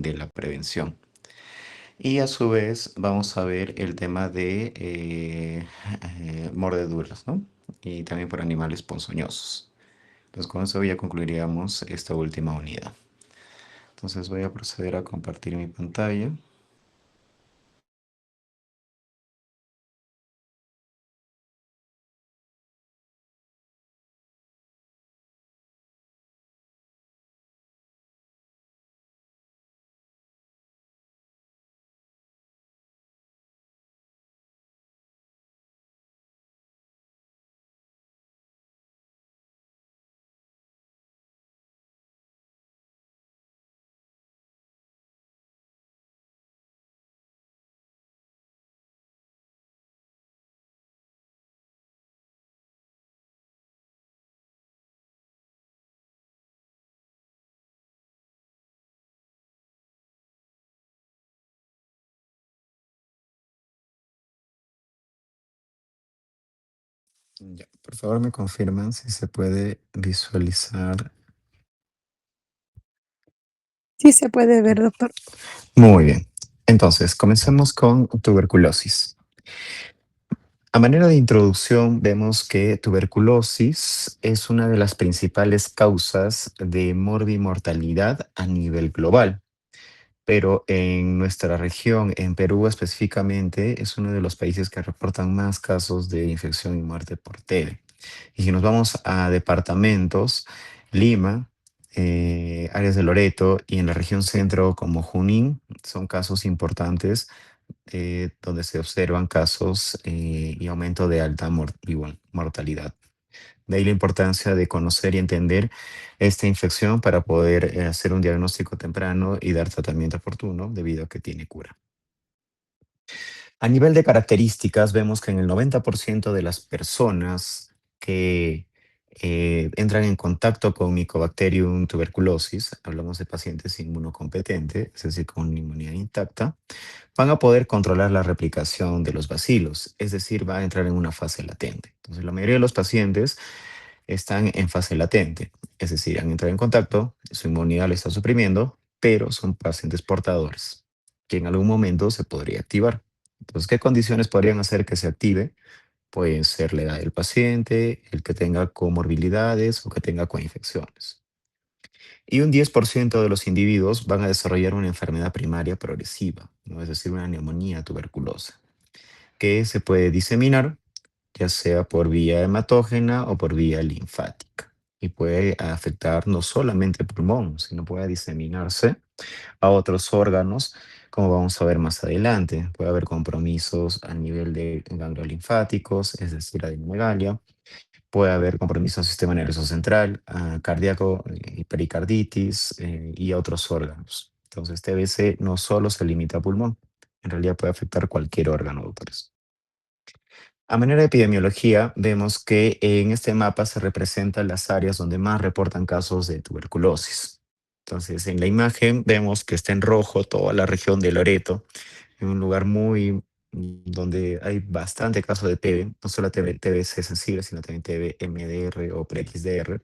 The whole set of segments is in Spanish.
de la prevención. Y a su vez vamos a ver el tema de mordeduras, ¿no? Y también por animales ponzoñosos. Entonces con eso ya concluiríamos esta última unidad. Entonces voy a proceder a compartir mi pantalla. Ya, por favor me confirman si se puede visualizar. Sí se puede ver, doctor. Muy bien. Entonces, comencemos con tuberculosis. A manera de introducción, vemos que tuberculosis es una de las principales causas de morbimortalidad a nivel global, pero en nuestra región, en Perú específicamente, es uno de los países que reportan más casos de infección y muerte por TB. Y si nos vamos a departamentos, Lima, áreas de Loreto y en la región centro como Junín, son casos importantes donde se observan casos y aumento de alta mortalidad. De ahí la importancia de conocer y entender esta infección para poder hacer un diagnóstico temprano y dar tratamiento oportuno debido a que tiene cura. A nivel de características, vemos que en el 90% de las personas que entran en contacto con Mycobacterium tuberculosis, hablamos de pacientes inmunocompetentes, es decir, con una inmunidad intacta, van a poder controlar la replicación de los bacilos, es decir, va a entrar en una fase latente. Entonces, la mayoría de los pacientes están en fase latente, es decir, han entrado en contacto, su inmunidad lo está suprimiendo, pero son pacientes portadores, que en algún momento se podría activar. Entonces, ¿qué condiciones podrían hacer que se active? Puede ser la edad del paciente, el que tenga comorbilidades o que tenga coinfecciones. Y un 10% de los individuos van a desarrollar una enfermedad primaria progresiva, ¿no? Es decir, una neumonía tuberculosa, que se puede diseminar ya sea por vía hematógena o por vía linfática. Y puede afectar no solamente el pulmón, sino puede diseminarse a otros órganos, como vamos a ver más adelante. Puede haber compromisos a nivel de ganglios linfáticos, es decir, adenomegalia. Puede haber compromiso al sistema nervioso central, cardíaco, pericarditis y a otros órganos. Entonces, TBC no solo se limita a pulmón, en realidad puede afectar cualquier órgano, doctores. A manera de epidemiología, vemos que en este mapa se representan las áreas donde más reportan casos de tuberculosis. Entonces, en la imagen vemos que está en rojo toda la región de Loreto, en un lugar donde hay bastante casos de TB, no solo TBC sensible, sino también TB MDR o pre-XDR.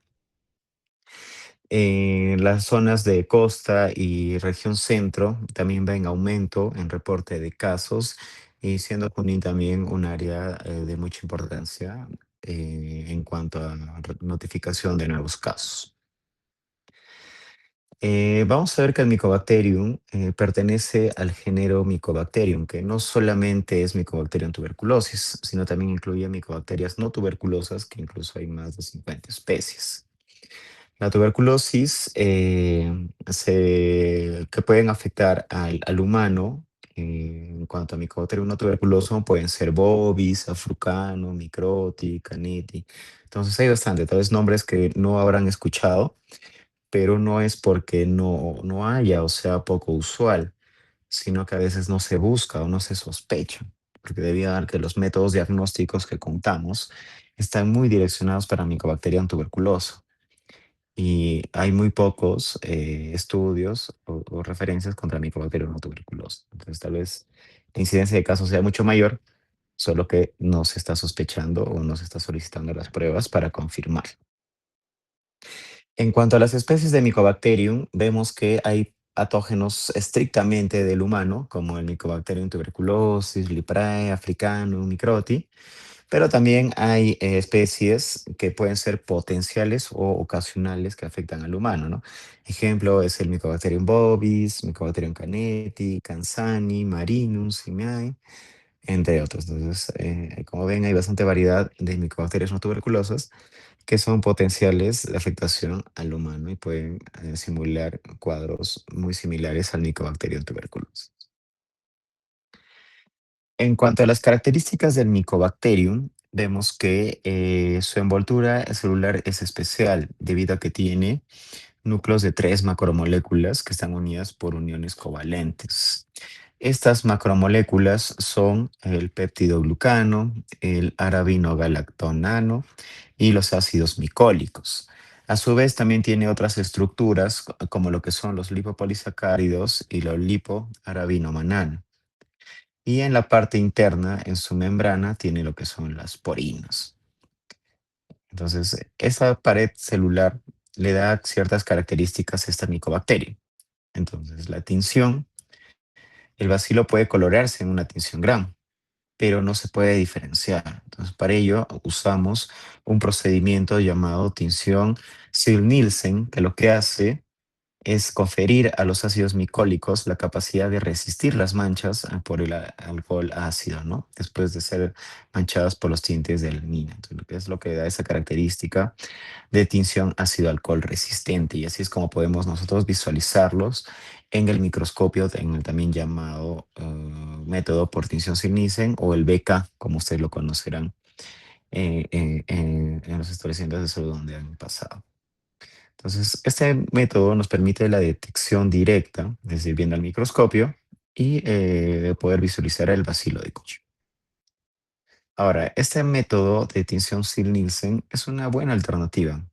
En las zonas de costa y región centro también va en aumento en reporte de casos y siendo Junín también un área de mucha importancia en cuanto a notificación de nuevos casos. Vamos a ver que el Mycobacterium pertenece al género Mycobacterium, que no solamente es Mycobacterium tuberculosis, sino también incluye Mycobacterias no tuberculosas, que incluso hay más de 50 especies. La tuberculosis que pueden afectar al humano en cuanto a Mycobacterium no tuberculoso pueden ser Bovis, Africano, Microti, Caneti. Entonces hay bastante, tal vez nombres que no habrán escuchado, pero no es porque no haya o sea poco usual, sino que a veces no se busca o no se sospecha, porque debido a que los métodos diagnósticos que contamos están muy direccionados para Mycobacterium tuberculoso y hay muy pocos estudios o referencias contra Mycobacterium no tuberculosis. Entonces, tal vez la incidencia de casos sea mucho mayor, solo que no se está sospechando o no se está solicitando las pruebas para confirmar. En cuanto a las especies de Mycobacterium, vemos que hay patógenos estrictamente del humano, como el Mycobacterium tuberculosis, Liprae, africanum, Microti, pero también hay especies que pueden ser potenciales o ocasionales que afectan al humano, ¿no? Ejemplo es el Mycobacterium bovis, Mycobacterium caneti, Cansani, Marinum, Simiae, entre otros. Entonces, como ven, hay bastante variedad de micobacterias no tuberculosas que son potenciales de afectación al humano y pueden simular cuadros muy similares al Mycobacterium tuberculosis. En cuanto a las características del Mycobacterium, vemos que su envoltura celular es especial debido a que tiene núcleos de tres macromoléculas que están unidas por uniones covalentes. Estas macromoléculas son el peptidoglucano, el arabinogalactonano y los ácidos micólicos. A su vez, también tiene otras estructuras como lo que son los lipopolisacáridos y los lipoarabinomanano. Y en la parte interna, en su membrana, tiene lo que son las porinas. Entonces, esa pared celular le da ciertas características a esta micobacteria. Entonces, la tinción, el bacilo puede colorearse en una tinción Gram, pero no se puede diferenciar. Entonces, para ello usamos un procedimiento llamado tinción Zell-Nielsen, que lo que hace es conferir a los ácidos micólicos la capacidad de resistir las manchas por el alcohol ácido, ¿no? Después de ser manchadas por los tintes de la mina. Entonces, lo que es lo que da esa característica de tinción ácido-alcohol resistente. Y así es como podemos nosotros visualizarlos en el microscopio, en el también llamado método por tinción Zell-Nielsen o el BK, como ustedes lo conocerán en los establecimientos de salud donde han pasado. Entonces, este método nos permite la detección directa, desde viendo al microscopio, y de poder visualizar el bacilo de Koch. Ahora, este método de tinción Zell-Nielsen es una buena alternativa.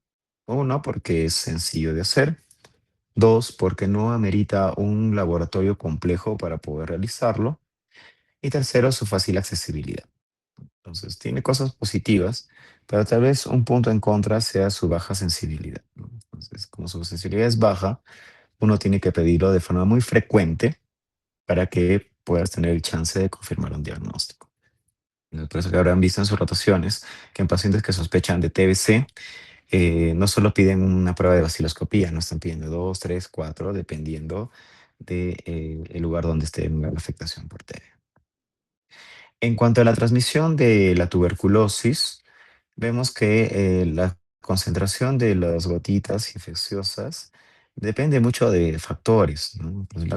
Uno, porque es sencillo de hacer. Dos, porque no amerita un laboratorio complejo para poder realizarlo. Y tercero, su fácil accesibilidad. Entonces, tiene cosas positivas, pero tal vez un punto en contra sea su baja sensibilidad, ¿no? Entonces, como su sensibilidad es baja, uno tiene que pedirlo de forma muy frecuente para que puedas tener el chance de confirmar un diagnóstico. Por eso que habrán visto en sus rotaciones que en pacientes que sospechan de TBC, no solo piden una prueba de vaciloscopía, no están pidiendo dos, tres, cuatro, dependiendo del lugar donde esté la afectación por TB. En cuanto a la transmisión de la tuberculosis, vemos que la concentración de las gotitas infecciosas depende mucho de factores, ¿no? Pues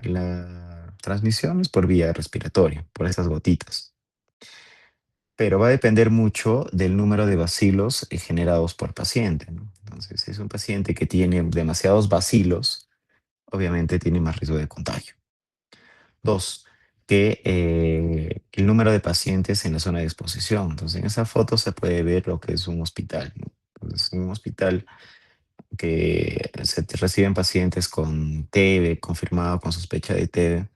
la transmisión es por vía respiratoria, por esas gotitas, pero va a depender mucho del número de bacilos generados por paciente, ¿no? Entonces, si es un paciente que tiene demasiados bacilos, obviamente tiene más riesgo de contagio. Dos, que el número de pacientes en la zona de exposición. Entonces, en esa foto se puede ver lo que es un hospital, ¿no? Entonces, en un hospital que reciben pacientes con TB, confirmado con sospecha de TB,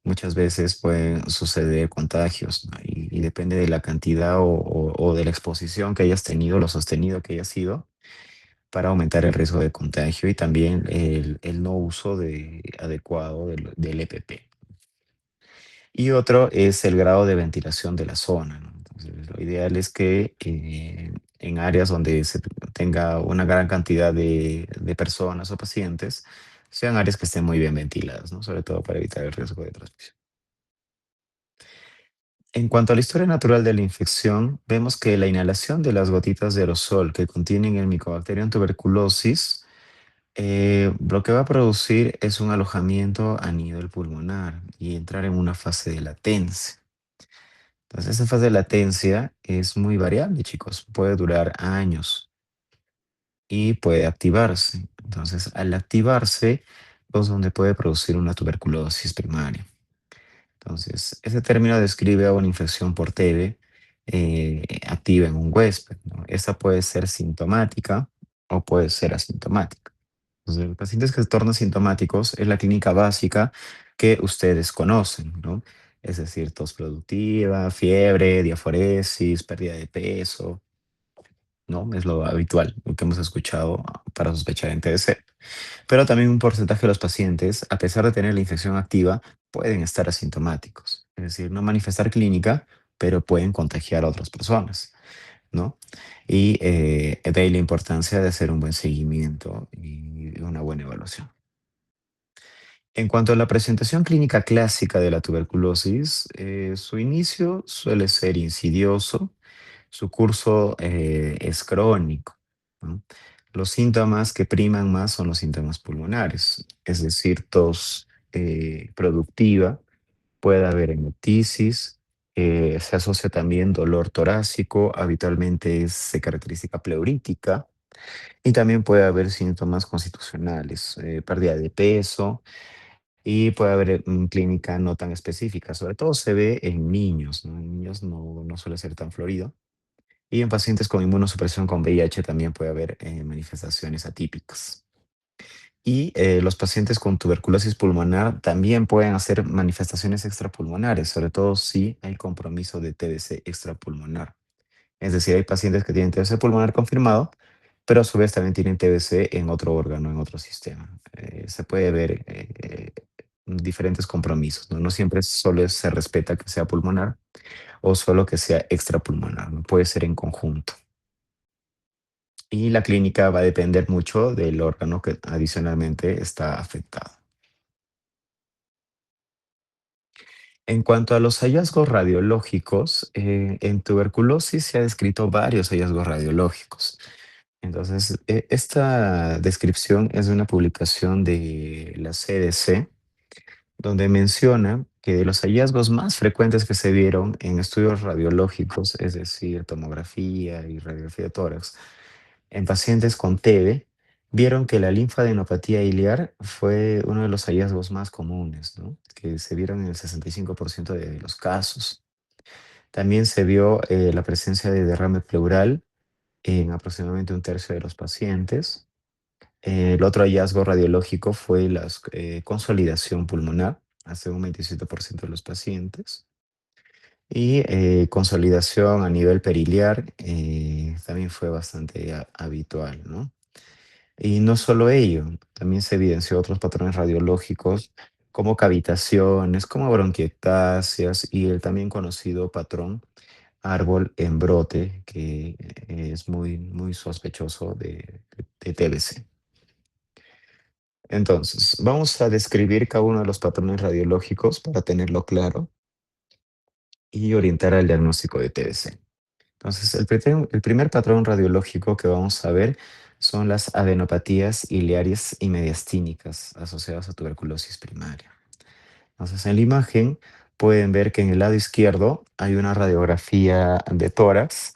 muchas veces pueden suceder contagios, ¿no? Y depende de la cantidad o de la exposición que hayas tenido, lo sostenido que hayas sido, para aumentar el riesgo de contagio y también el no uso adecuado del EPP. Y otro es el grado de ventilación de la zona, ¿no? Entonces, lo ideal es que en áreas donde se tenga una gran cantidad de personas o pacientes, sean áreas que estén muy bien ventiladas, ¿no? Sobre todo para evitar el riesgo de transmisión. En cuanto a la historia natural de la infección, vemos que la inhalación de las gotitas de aerosol que contienen el Mycobacterium tuberculosis, lo que va a producir es un alojamiento a nivel pulmonar y entrar en una fase de latencia. Entonces, esa fase de latencia es muy variable, chicos. Puede durar años y puede activarse. Entonces, al activarse, es donde puede producir una tuberculosis primaria. Entonces, ese término describe a una infección por TB activa en un huésped, ¿no? Esta puede ser sintomática o puede ser asintomática. Entonces, los pacientes que se tornan sintomáticos es la clínica básica que ustedes conocen, ¿no? Es decir, tos productiva, fiebre, diaforesis, pérdida de peso. ¿no? Es lo habitual, lo que hemos escuchado para sospechar en TBC. Pero también un porcentaje de los pacientes, a pesar de tener la infección activa, pueden estar asintomáticos, es decir, no manifestar clínica, pero pueden contagiar a otras personas, ¿no? Y de ahí la importancia de hacer un buen seguimiento y una buena evaluación. En cuanto a la presentación clínica clásica de la tuberculosis, su inicio suele ser insidioso, su curso es crónico, ¿no? Los síntomas que priman más son los síntomas pulmonares, es decir, tos productiva, puede haber hemoptisis, se asocia también dolor torácico, habitualmente se característica pleurítica, y también puede haber síntomas constitucionales, pérdida de peso, y puede haber clínica no tan específica. Sobre todo se ve en niños, ¿no? En niños no suele ser tan florido. Y en pacientes con inmunosupresión con VIH también puede haber manifestaciones atípicas. Y los pacientes con tuberculosis pulmonar también pueden hacer manifestaciones extrapulmonares, sobre todo si hay compromiso de TBC extrapulmonar. Es decir, hay pacientes que tienen TBC pulmonar confirmado, pero a su vez también tienen TBC en otro órgano, en otro sistema. Se puede ver diferentes compromisos, ¿no? No siempre solo se respeta que sea pulmonar o solo que sea extrapulmonar, ¿no? Puede ser en conjunto. Y la clínica va a depender mucho del órgano que adicionalmente está afectado. En cuanto a los hallazgos radiológicos, en tuberculosis se ha descrito varios hallazgos radiológicos. Entonces, esta descripción es de una publicación de la CDC, donde menciona que de los hallazgos más frecuentes que se vieron en estudios radiológicos, es decir, tomografía y radiografía de tórax, en pacientes con TB, vieron que la linfadenopatía iliar fue uno de los hallazgos más comunes, ¿no? Que se vieron en el 65% de los casos. También se vio la presencia de derrame pleural en aproximadamente un tercio de los pacientes. El otro hallazgo radiológico fue la consolidación pulmonar, hace un 27% de los pacientes. Y consolidación a nivel periliar también fue bastante habitual, ¿no? Y no solo ello, también se evidenció otros patrones radiológicos como cavitaciones, como bronquiectasias y el también conocido patrón árbol en brote, que es muy sospechoso de TBC. Entonces, vamos a describir cada uno de los patrones radiológicos para tenerlo claro y orientar al diagnóstico de TBC. Entonces, el primer patrón radiológico que vamos a ver son las adenopatías iliares y mediastínicas asociadas a tuberculosis primaria. Entonces, en la imagen pueden ver que en el lado izquierdo hay una radiografía de tórax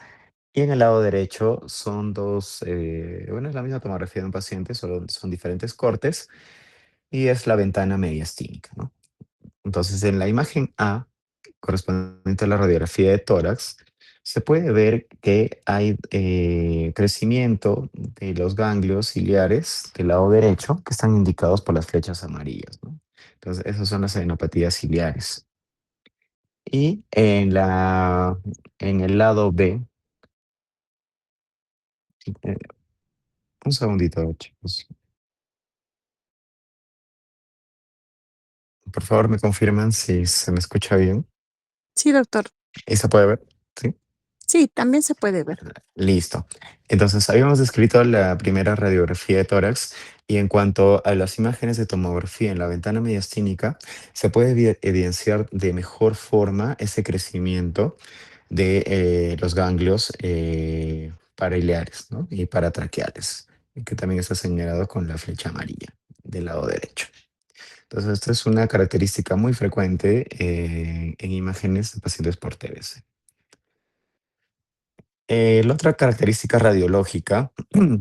y en el lado derecho son dos, bueno, es la misma tomografía de un paciente, solo son diferentes cortes y es la ventana mediastínica, ¿no? Entonces, en la imagen A, correspondiente a la radiografía de tórax, se puede ver que hay crecimiento de los ganglios ciliares del lado derecho, que están indicados por las flechas amarillas, ¿no? Entonces, esas son las adenopatías ciliares. Y en el lado B, eh, un segundito, chicos. Por favor, me confirman si se me escucha bien. Sí, doctor. ¿Y se puede ver? ¿Sí? Sí, también se puede ver. Listo. Entonces, habíamos descrito la primera radiografía de tórax y en cuanto a las imágenes de tomografía en la ventana mediastínica, se puede evidenciar de mejor forma ese crecimiento de los ganglios paraileares, ¿no? Y paratraqueales, que también está señalado con la flecha amarilla del lado derecho. Entonces, esta es una característica muy frecuente en imágenes de pacientes por TBC. La otra característica radiológica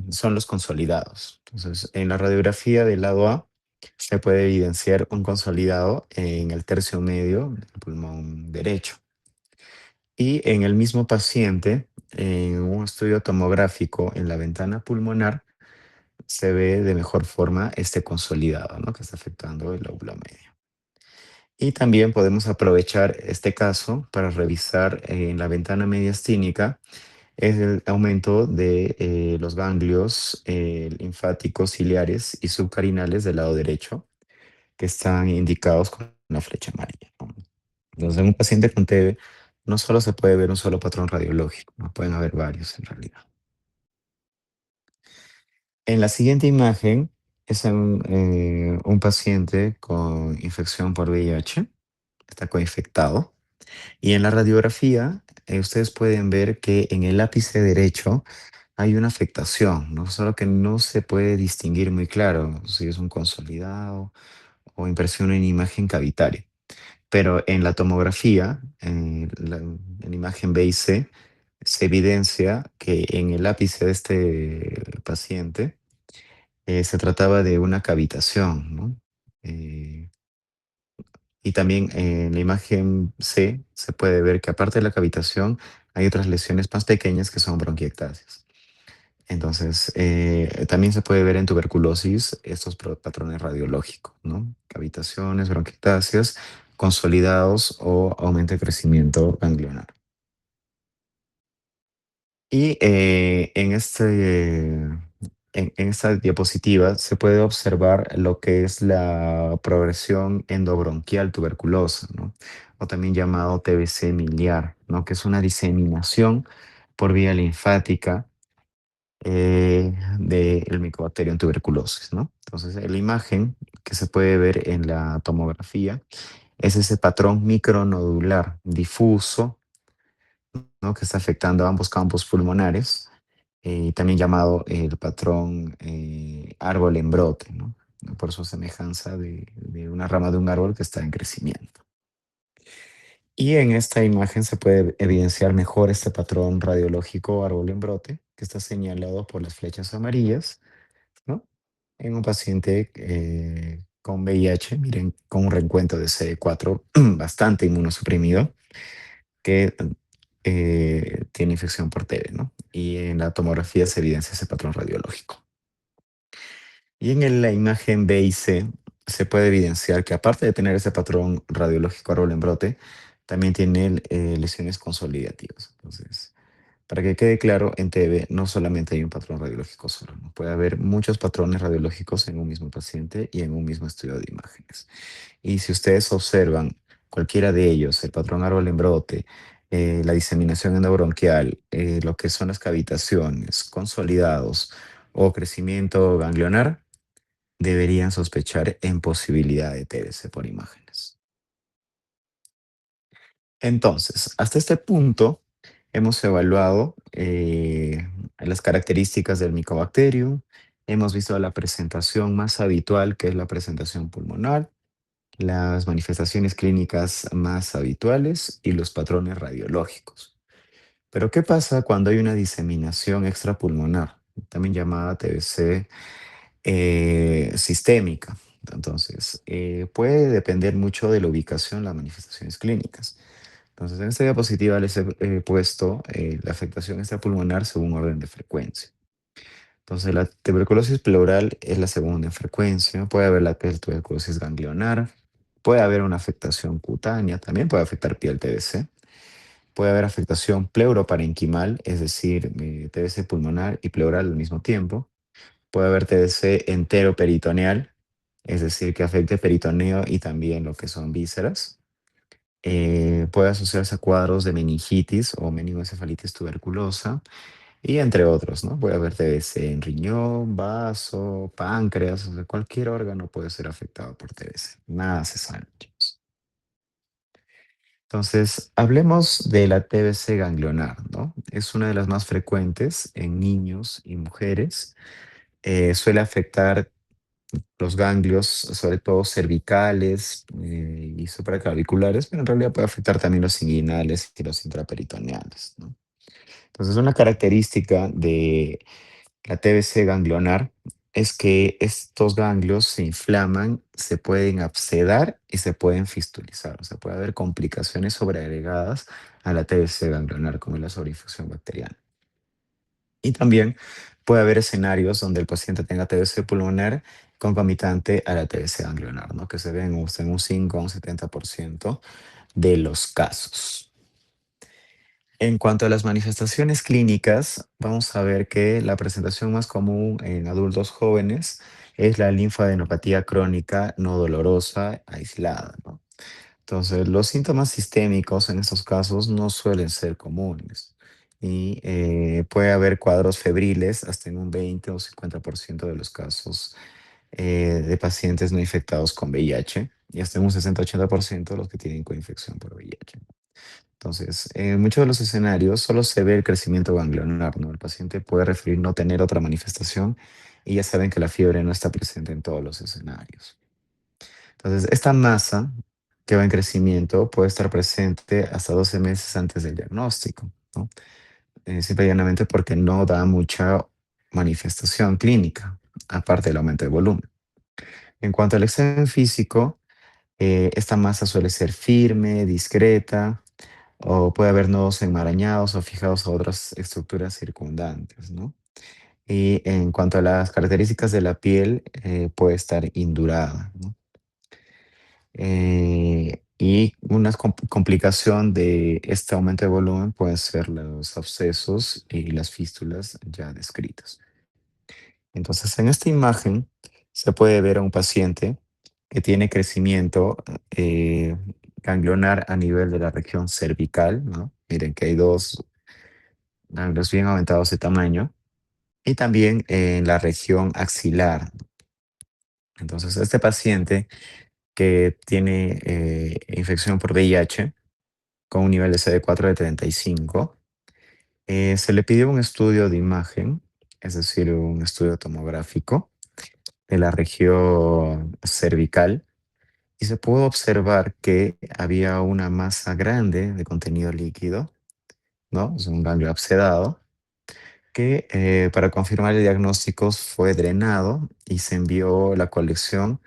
son los consolidados. Entonces, en la radiografía del lado A se puede evidenciar un consolidado en el tercio medio del pulmón derecho. Y en el mismo paciente, en un estudio tomográfico en la ventana pulmonar, se ve de mejor forma este consolidado, ¿no? Que está afectando el lóbulo medio. Y también podemos aprovechar este caso para revisar en la ventana mediastínica es el aumento de los ganglios linfáticos ciliares y subcarinales del lado derecho, que están indicados con una flecha amarilla, ¿no? Entonces, en un paciente con TB no solo se puede ver un solo patrón radiológico, ¿no? Pueden haber varios en realidad. En la siguiente imagen es un paciente con infección por VIH, está coinfectado, y en la radiografía ustedes pueden ver que en el ápice derecho hay una afectación, ¿no? Solo que no se puede distinguir muy claro si es un consolidado o impresión en imagen cavitaria. Pero en la tomografía, en imagen B y C, se evidencia que en el ápice de este paciente se trataba de una cavitación, ¿no? Eh, y también en la imagen C se puede ver que aparte de la cavitación hay otras lesiones más pequeñas que son bronquiectasias. Entonces, también se puede ver en tuberculosis estos patrones radiológicos, ¿no? Cavitaciones, bronquiectasias, consolidados o aumento de crecimiento ganglionar. Y en esta diapositiva se puede observar lo que es la progresión endobronquial tuberculosa, ¿no? O también llamado TBC miliar, ¿no? Que es una diseminación por vía linfática del Mycobacterium tuberculosis, ¿no? Entonces, la imagen que se puede ver en la tomografía es ese patrón micronodular difuso, ¿no? Que está afectando ambos campos pulmonares, también llamado el patrón árbol en brote, ¿no? Por su semejanza de una rama de un árbol que está en crecimiento. Y en esta imagen se puede evidenciar mejor este patrón radiológico árbol en brote, que está señalado por las flechas amarillas, ¿no? En un paciente con VIH, miren, con un reencuentro de CD4 bastante inmunosuprimido, que tiene infección por TB, ¿no? Y en la tomografía se evidencia ese patrón radiológico. Y en la imagen B y C se puede evidenciar que aparte de tener ese patrón radiológico árbol en brote, también tiene lesiones consolidativas. Entonces, para que quede claro, en TB no solamente hay un patrón radiológico solo, ¿no? Puede haber muchos patrones radiológicos en un mismo paciente y en un mismo estudio de imágenes. Y si ustedes observan cualquiera de ellos, el patrón árbol en brote, la diseminación endobronquial, lo que son las cavitaciones, consolidados o crecimiento ganglionar, deberían sospechar en posibilidad de TBC por imágenes. Entonces, hasta este punto hemos evaluado las características del Mycobacterium, hemos visto la presentación más habitual, que es la presentación pulmonar, las manifestaciones clínicas más habituales y los patrones radiológicos. Pero, ¿qué pasa cuando hay una diseminación extrapulmonar, también llamada TBC sistémica? Entonces, puede depender mucho de la ubicación, las manifestaciones clínicas. Entonces, en esta diapositiva les he puesto la afectación extrapulmonar según orden de frecuencia. Entonces, la tuberculosis pleural es la segunda en frecuencia. Puede haber la tuberculosis ganglionar. Puede haber una afectación cutánea. También puede afectar piel TBC. Puede haber afectación pleuroparenquimal, es decir, TBC pulmonar y pleural al mismo tiempo. Puede haber TBC enteroperitoneal, es decir, que afecte peritoneo y también lo que son vísceras. Puede asociarse a cuadros de meningitis o meningoencefalitis tuberculosa y entre otros, ¿no? Puede haber TBC en riñón, vaso, páncreas, o sea, cualquier órgano puede ser afectado por TBC. Nada se sabe, chicos. Entonces, hablemos de la TBC ganglionar, ¿no? Es una de las más frecuentes en niños y mujeres. Suele afectar los ganglios, sobre todo cervicales y supraclaviculares, pero en realidad puede afectar también los inguinales y los intraperitoneales, ¿no? Entonces, una característica de la TBC ganglionar es que estos ganglios se inflaman, se pueden abscedar y se pueden fistulizar. O sea, puede haber complicaciones sobreagregadas a la TBC ganglionar, como la sobreinfección bacteriana. Y también puede haber escenarios donde el paciente tenga TBC pulmonar concomitante a la TBC ganglionar, ¿no? Que se ven en un 5 a un 70% de los casos. En cuanto a las manifestaciones clínicas, vamos a ver que la presentación más común en adultos jóvenes es la linfadenopatía crónica no dolorosa aislada, ¿no? Entonces, los síntomas sistémicos en estos casos no suelen ser comunes y puede haber cuadros febriles hasta en un 20 o 50% de los casos de pacientes no infectados con VIH y hasta en un 60-80% de los que tienen coinfección por VIH. Entonces, en muchos de los escenarios solo se ve el crecimiento ganglionar, ¿no? El paciente puede referir no tener otra manifestación y ya saben que la fiebre no está presente en todos los escenarios. Entonces, esta masa que va en crecimiento puede estar presente hasta 12 meses antes del diagnóstico, ¿no? Simple y llanamente porque no da mucha manifestación clínica, aparte del aumento de volumen. En cuanto al examen físico, esta masa suele ser firme, discreta, o puede haber nodos enmarañados o fijados a otras estructuras circundantes, ¿no? Y en cuanto a las características de la piel, puede estar indurada, ¿no? Y una complicación de este aumento de volumen pueden ser los abscesos y las fístulas ya descritas. Entonces, en esta imagen se puede ver a un paciente que tiene crecimiento ganglionar a nivel de la región cervical, ¿no? Miren que hay dos ganglios bien aumentados de tamaño y también en la región axilar. Entonces, este paciente que tiene infección por VIH con un nivel de CD4 de 35, se le pidió un estudio de imagen, es decir, un estudio tomográfico de la región cervical y se pudo observar que había una masa grande de contenido líquido, ¿no? Es un ganglio abscedado que para confirmar el diagnóstico fue drenado y se envió la colección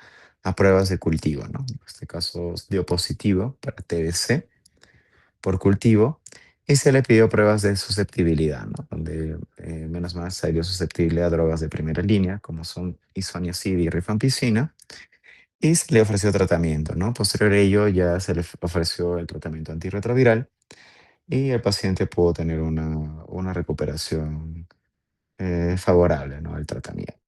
a pruebas de cultivo, ¿no? En este caso dio positivo para TBC por cultivo y se le pidió pruebas de susceptibilidad, ¿no? Donde menos mal se dio susceptible a drogas de primera línea, como son isoniazid y rifampicina, y se le ofreció tratamiento, ¿no? Posterior a ello ya se le ofreció el tratamiento antirretroviral y el paciente pudo tener una recuperación favorable, ¿no? Al tratamiento.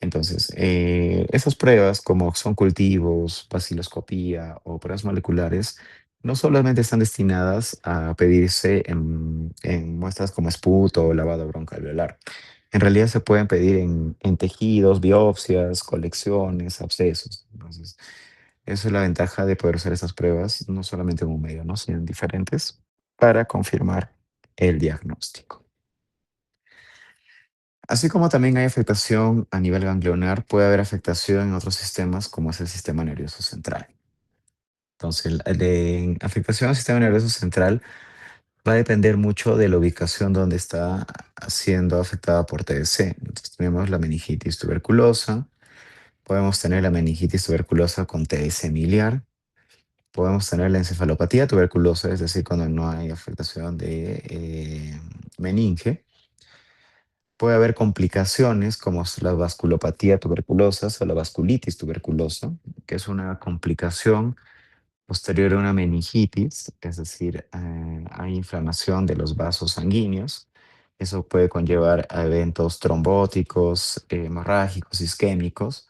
Entonces, esas pruebas, como son cultivos, vaciloscopía o pruebas moleculares, no solamente están destinadas a pedirse en muestras como esputo o lavado broncoalveolar. En realidad se pueden pedir en tejidos, biopsias, colecciones, abscesos. Entonces, esa es la ventaja de poder hacer estas pruebas, no solamente en un medio, ¿no? Sino en diferentes, para confirmar el diagnóstico. Así como también hay afectación a nivel ganglionar, puede haber afectación en otros sistemas como es el sistema nervioso central. Entonces, de afectación al sistema nervioso central va a depender mucho de la ubicación donde está siendo afectada por TBC. Entonces, tenemos la meningitis tuberculosa, podemos tener la meningitis tuberculosa con TBC miliar, podemos tener la encefalopatía tuberculosa, es decir, cuando no hay afectación de meninge. Puede haber complicaciones como es la vasculopatía tuberculosa o la vasculitis tuberculosa, que es una complicación posterior a una meningitis, es decir, hay inflamación de los vasos sanguíneos. Eso puede conllevar a eventos trombóticos, hemorrágicos, isquémicos,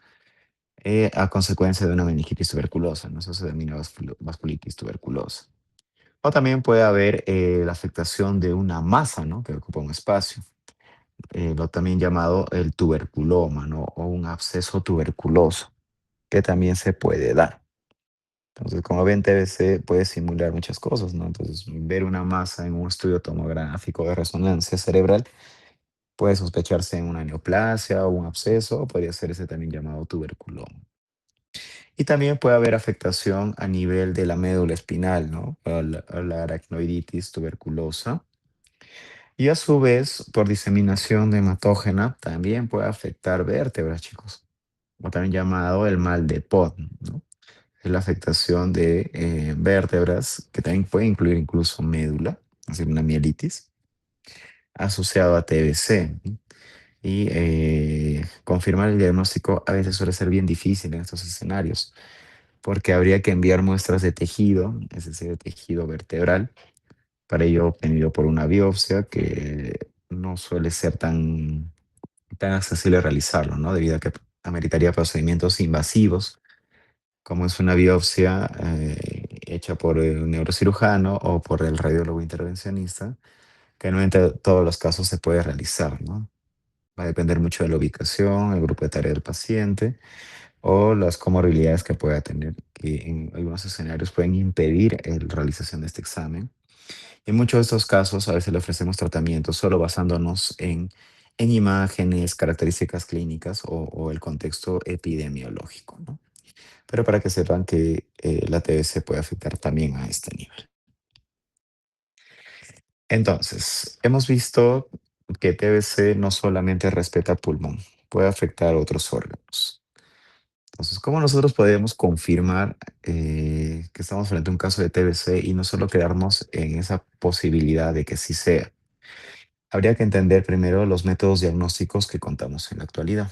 a consecuencia de una meningitis tuberculosa, ¿no? Eso se denomina vasculitis tuberculosa. O también puede haber la afectación de una masa, ¿no? Que ocupa un espacio, lo también llamado el tuberculoma, ¿no? O un absceso tuberculoso, que también se puede dar. Entonces, como ven, TBC puede simular muchas cosas, ¿no? Entonces, ver una masa en un estudio tomográfico de resonancia cerebral puede sospecharse en una neoplasia o un absceso, o podría ser ese también llamado tuberculoma. Y también puede haber afectación a nivel de la médula espinal, ¿no? O la aracnoiditis tuberculosa. Y a su vez, por diseminación hematógena, también puede afectar vértebras, chicos, o también llamado el mal de Pod, ¿no? Es la afectación de vértebras, que también puede incluir incluso médula, es decir, una mielitis, asociado a TBC, ¿no? Y confirmar el diagnóstico a veces suele ser bien difícil en estos escenarios, porque habría que enviar muestras de tejido, es decir, de tejido vertebral, para ello obtenido por una biopsia que no suele ser tan accesible realizarlo, ¿no? Debido a que ameritaría procedimientos invasivos, como es una biopsia hecha por un neurocirujano o por el radiólogo intervencionista, que no en todos los casos se puede realizar, ¿no? Va a depender mucho de la ubicación, el grupo de tarea del paciente o las comorbilidades que pueda tener, que en algunos escenarios pueden impedir la realización de este examen. En muchos de estos casos, a veces le ofrecemos tratamientos solo basándonos en imágenes, características clínicas o el contexto epidemiológico, ¿no? Pero para que sepan que la TBC puede afectar también a este nivel. Entonces, hemos visto que TBC no solamente respeta pulmón, puede afectar otros órganos. Entonces, ¿cómo nosotros podemos confirmar que estamos frente a un caso de TBC y no solo quedarnos en esa posibilidad de que sí sea? Habría que entender primero los métodos diagnósticos que contamos en la actualidad.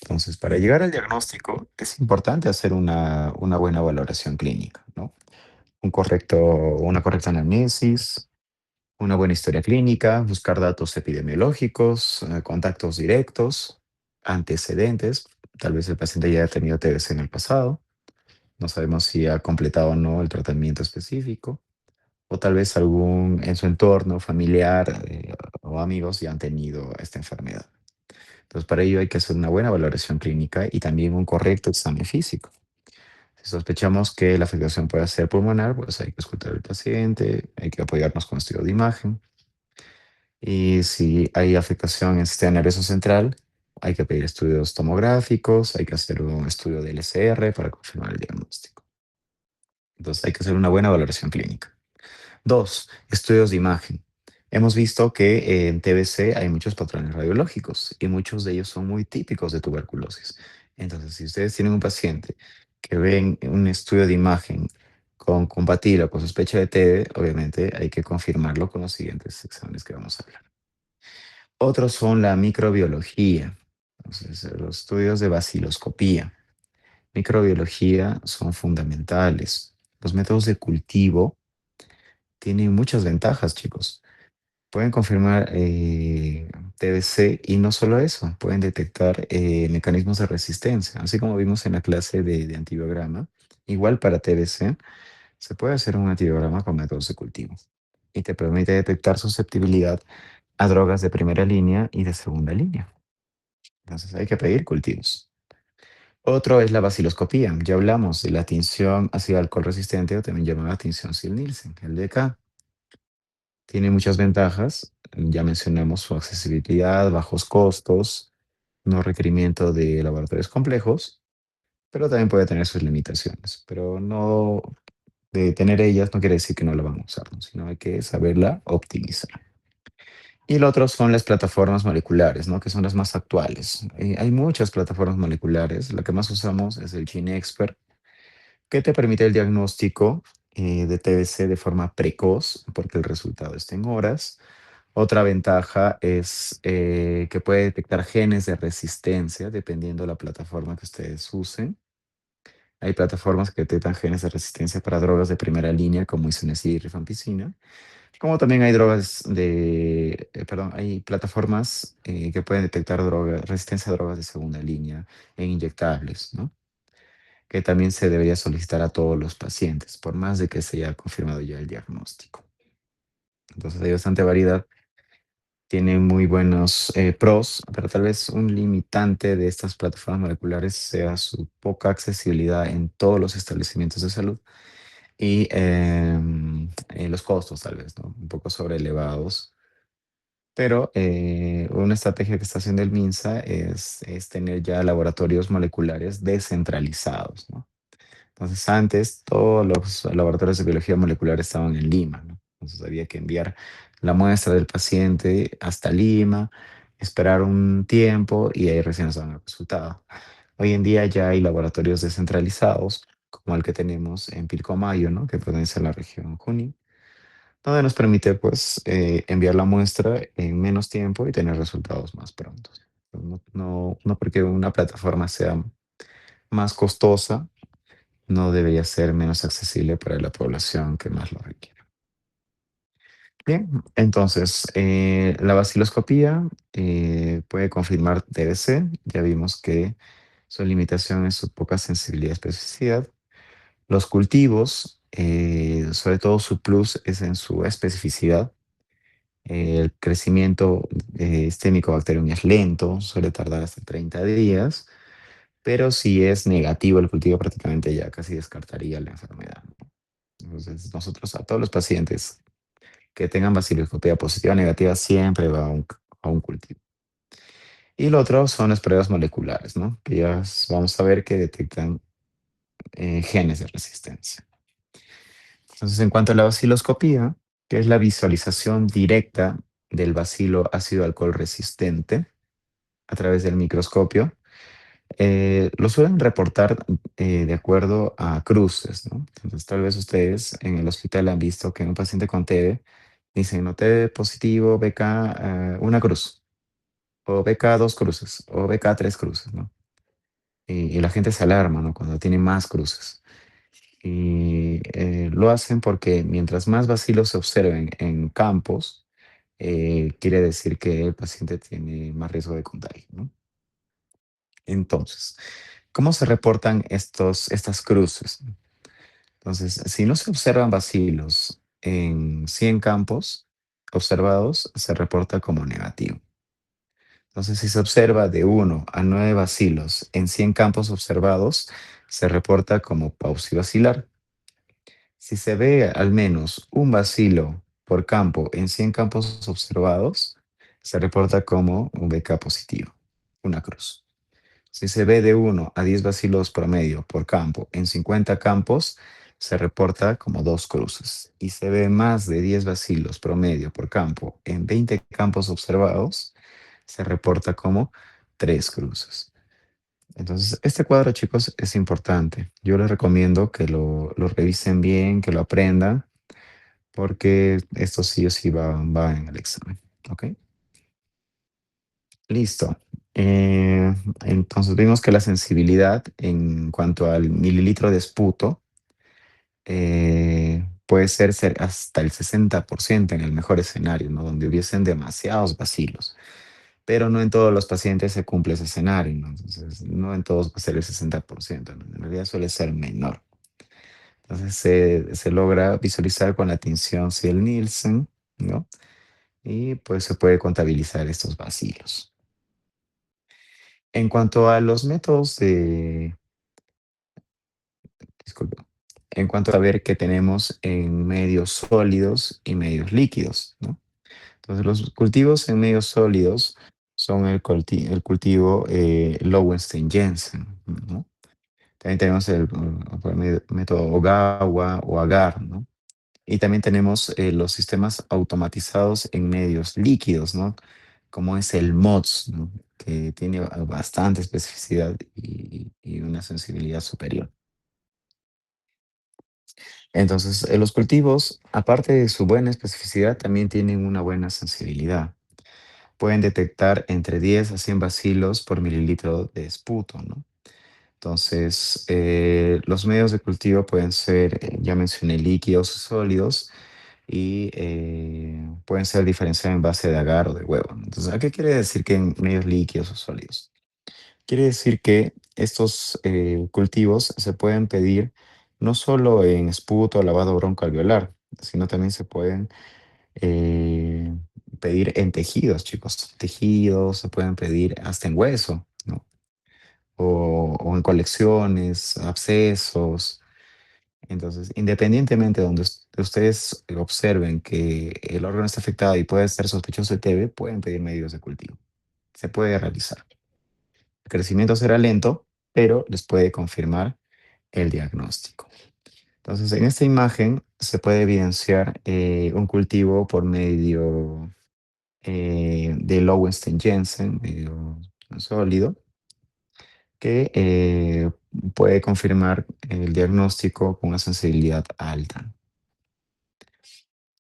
Entonces, para llegar al diagnóstico es importante hacer una buena valoración clínica, ¿no? Una correcta anamnesis, una buena historia clínica, buscar datos epidemiológicos, contactos directos, antecedentes. Tal vez el paciente ya haya tenido TBC en el pasado. No sabemos si ha completado o no el tratamiento específico. O tal vez algún en su entorno familiar o amigos ya han tenido esta enfermedad. Entonces, para ello hay que hacer una buena valoración clínica y también un correcto examen físico. Si sospechamos que la afectación puede ser pulmonar, pues hay que escuchar al paciente, hay que apoyarnos con estudio de imagen. Y si hay afectación en el sistema nervioso central, hay que pedir estudios tomográficos, hay que hacer un estudio de LCR para confirmar el diagnóstico. Entonces, hay que hacer una buena valoración clínica. Dos, estudios de imagen. Hemos visto que en TBC hay muchos patrones radiológicos y muchos de ellos son muy típicos de tuberculosis. Entonces, si ustedes tienen un paciente que ven un estudio de imagen compatible o con sospecha de TB, obviamente hay que confirmarlo con los siguientes exámenes que vamos a hablar. Otros son la microbiología, entonces, los estudios de baciloscopía. Microbiología son fundamentales. Los métodos de cultivo tienen muchas ventajas, chicos. Pueden confirmar TBC y no solo eso, pueden detectar mecanismos de resistencia, así como vimos en la clase de antibiograma. Igual para TBC se puede hacer un antibiograma con métodos de cultivo y te permite detectar susceptibilidad a drogas de primera línea y de segunda línea. Entonces hay que pedir cultivos. Otro es la baciloscopía. Ya hablamos de la tinción ácido alcohol resistente o también llamada tinción Sil-Nielsen, el DK. Tiene muchas ventajas. Ya mencionamos su accesibilidad, bajos costos, no requerimiento de laboratorios complejos, pero también puede tener sus limitaciones. Pero no de tener ellas no quiere decir que no la vamos a usar, ¿no? Sino hay que saberla optimizar. Y lo otro son las plataformas moleculares, ¿no? Que son las más actuales. Hay muchas plataformas moleculares. La que más usamos es el GeneXpert, que te permite el diagnóstico de TBC de forma precoz, porque el resultado está en horas. Otra ventaja es que puede detectar genes de resistencia dependiendo de la plataforma que ustedes usen. Hay plataformas que detectan genes de resistencia para drogas de primera línea como isoniazida y rifampicina, como también hay perdón, hay plataformas que pueden detectar resistencia a drogas de segunda línea en inyectables, ¿no? Que también se debería solicitar a todos los pacientes, por más de que se haya confirmado ya el diagnóstico. Entonces hay bastante variedad, tiene muy buenos pros, pero tal vez un limitante de estas plataformas moleculares sea su poca accesibilidad en todos los establecimientos de salud y los costos tal vez, ¿no? Un poco sobreelevados. Pero una estrategia que está haciendo el MINSA es tener ya laboratorios moleculares descentralizados, ¿no? Entonces, antes todos los laboratorios de biología molecular estaban en Lima, ¿no? Entonces, había que enviar la muestra del paciente hasta Lima, esperar un tiempo y ahí recién nos daban el resultado. Hoy en día ya hay laboratorios descentralizados, como el que tenemos en Pilcomayo, ¿no? Que pertenece a la región Junín, donde nos permite, pues, enviar la muestra en menos tiempo y tener resultados más prontos. No porque una plataforma sea más costosa, no debería ser menos accesible para la población que más lo requiere. Bien, entonces, la vaciloscopía puede confirmar TBC. Ya vimos que su limitación es su poca sensibilidad y especificidad. Los cultivos, sobre todo su plus es en su especificidad. El crecimiento sistémico bacteriano es lento, suele tardar hasta 30 días, pero si es negativo el cultivo, prácticamente ya casi descartaría la enfermedad. Entonces, nosotros a todos los pacientes que tengan baciloscopía positiva o negativa siempre va a un cultivo. Y lo otro son las pruebas moleculares, ¿no? Que ya vamos a ver que detectan genes de resistencia. Entonces, en cuanto a la baciloscopía, que es la visualización directa del bacilo ácido alcohol resistente a través del microscopio, lo suelen reportar de acuerdo a cruces, ¿no? Entonces, tal vez ustedes en el hospital han visto que un paciente con TB dicen, no, TB positivo, BK, una cruz, o BK dos cruces, o BK tres cruces, ¿no? Y la gente se alarma, ¿no? Cuando tiene más cruces. Y lo hacen porque mientras más bacilos se observen en campos, quiere decir que el paciente tiene más riesgo de contagio, ¿no? Entonces, ¿cómo se reportan estas cruces? Entonces, si no se observan bacilos en 100 campos observados, se reporta como negativo. Entonces, si se observa de 1 a 9 bacilos en 100 campos observados, se reporta como paucibacilar. Si se ve al menos un bacilo por campo en 100 campos observados, se reporta como un BK positivo, una cruz. Si se ve de 1 a 10 bacilos promedio por campo en 50 campos, se reporta como dos cruces. Y se ve más de 10 bacilos promedio por campo en 20 campos observados, se reporta como tres cruces. Entonces, este cuadro, chicos, es importante. Yo les recomiendo que lo revisen bien, que lo aprendan, porque esto sí o sí va en el examen. ¿Ok? Listo. Eh, entonces vimos que la sensibilidad en cuanto al mililitro de esputo puede ser hasta el 60% en el mejor escenario, ¿no? Donde hubiesen demasiados bacilos. Pero no en todos los pacientes se cumple ese escenario, ¿no? Entonces, no en todos va a ser el 60%, ¿no? En realidad suele ser menor. Entonces, se logra visualizar con la tinción Ciel-Nielsen, ¿no? Y pues se puede contabilizar estos bacilos. En cuanto a los métodos disculpe, en cuanto a ver qué tenemos en medios sólidos y medios líquidos, ¿no? Entonces, los cultivos en medios sólidos son el cultivo Lowenstein-Jensen, ¿no? También tenemos el método Ogawa o Agar, ¿no? Y también tenemos los sistemas automatizados en medios líquidos, ¿no? Como es el MODS, ¿no? Que tiene bastante especificidad y una sensibilidad superior. Entonces, los cultivos, aparte de su buena especificidad, también tienen una buena sensibilidad. Pueden detectar entre 10 a 100 bacilos por mililitro de esputo, ¿no? Entonces, los medios de cultivo pueden ser, ya mencioné, líquidos o sólidos y pueden ser diferenciados en base de agar o de huevo. Entonces, ¿a qué quiere decir que en medios líquidos o sólidos? Quiere decir que estos cultivos se pueden pedir no solo en esputo o lavado broncoalveolar, sino también se pueden eh, pedir en tejidos, chicos. Tejidos se pueden pedir hasta en hueso, ¿no? O en colecciones, abscesos. Entonces, independientemente de donde ustedes observen que el órgano está afectado y puede ser sospechoso de TB, pueden pedir medios de cultivo. Se puede realizar. El crecimiento será lento, pero les puede confirmar el diagnóstico. Entonces, en esta imagen se puede evidenciar un cultivo por medio de Lowenstein-Jensen, medio sólido, que puede confirmar el diagnóstico con una sensibilidad alta.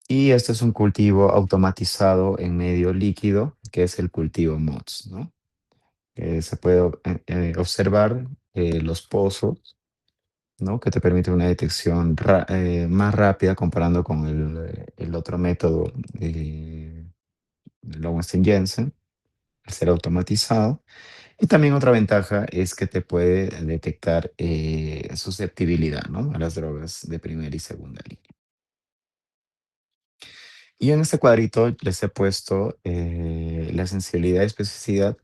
Y este es un cultivo automatizado en medio líquido, que es el cultivo MODS, ¿no? Se puede observar los pozos ¿no? Que te permite una detección más rápida comparando con el otro método, Lowenstein-Jensen, al ser automatizado. Y también otra ventaja es que te puede detectar susceptibilidad, ¿no? A las drogas de primera y segunda línea. Y en este cuadrito les he puesto la sensibilidad y especificidad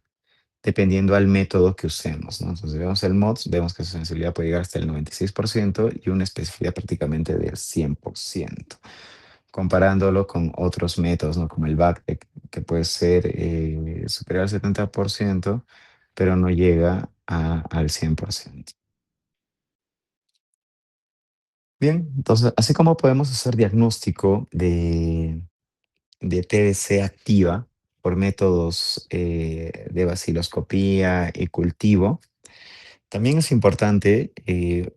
dependiendo al método que usemos, ¿no? Entonces, vemos el MODS, vemos que su sensibilidad puede llegar hasta el 96% y una especificidad prácticamente del 100%, comparándolo con otros métodos, ¿no? Como el BACTEC, que puede ser superior al 70%, pero no llega al 100%. Bien, entonces, así como podemos hacer diagnóstico de TBC activa por métodos de vaciloscopía y cultivo, también es importante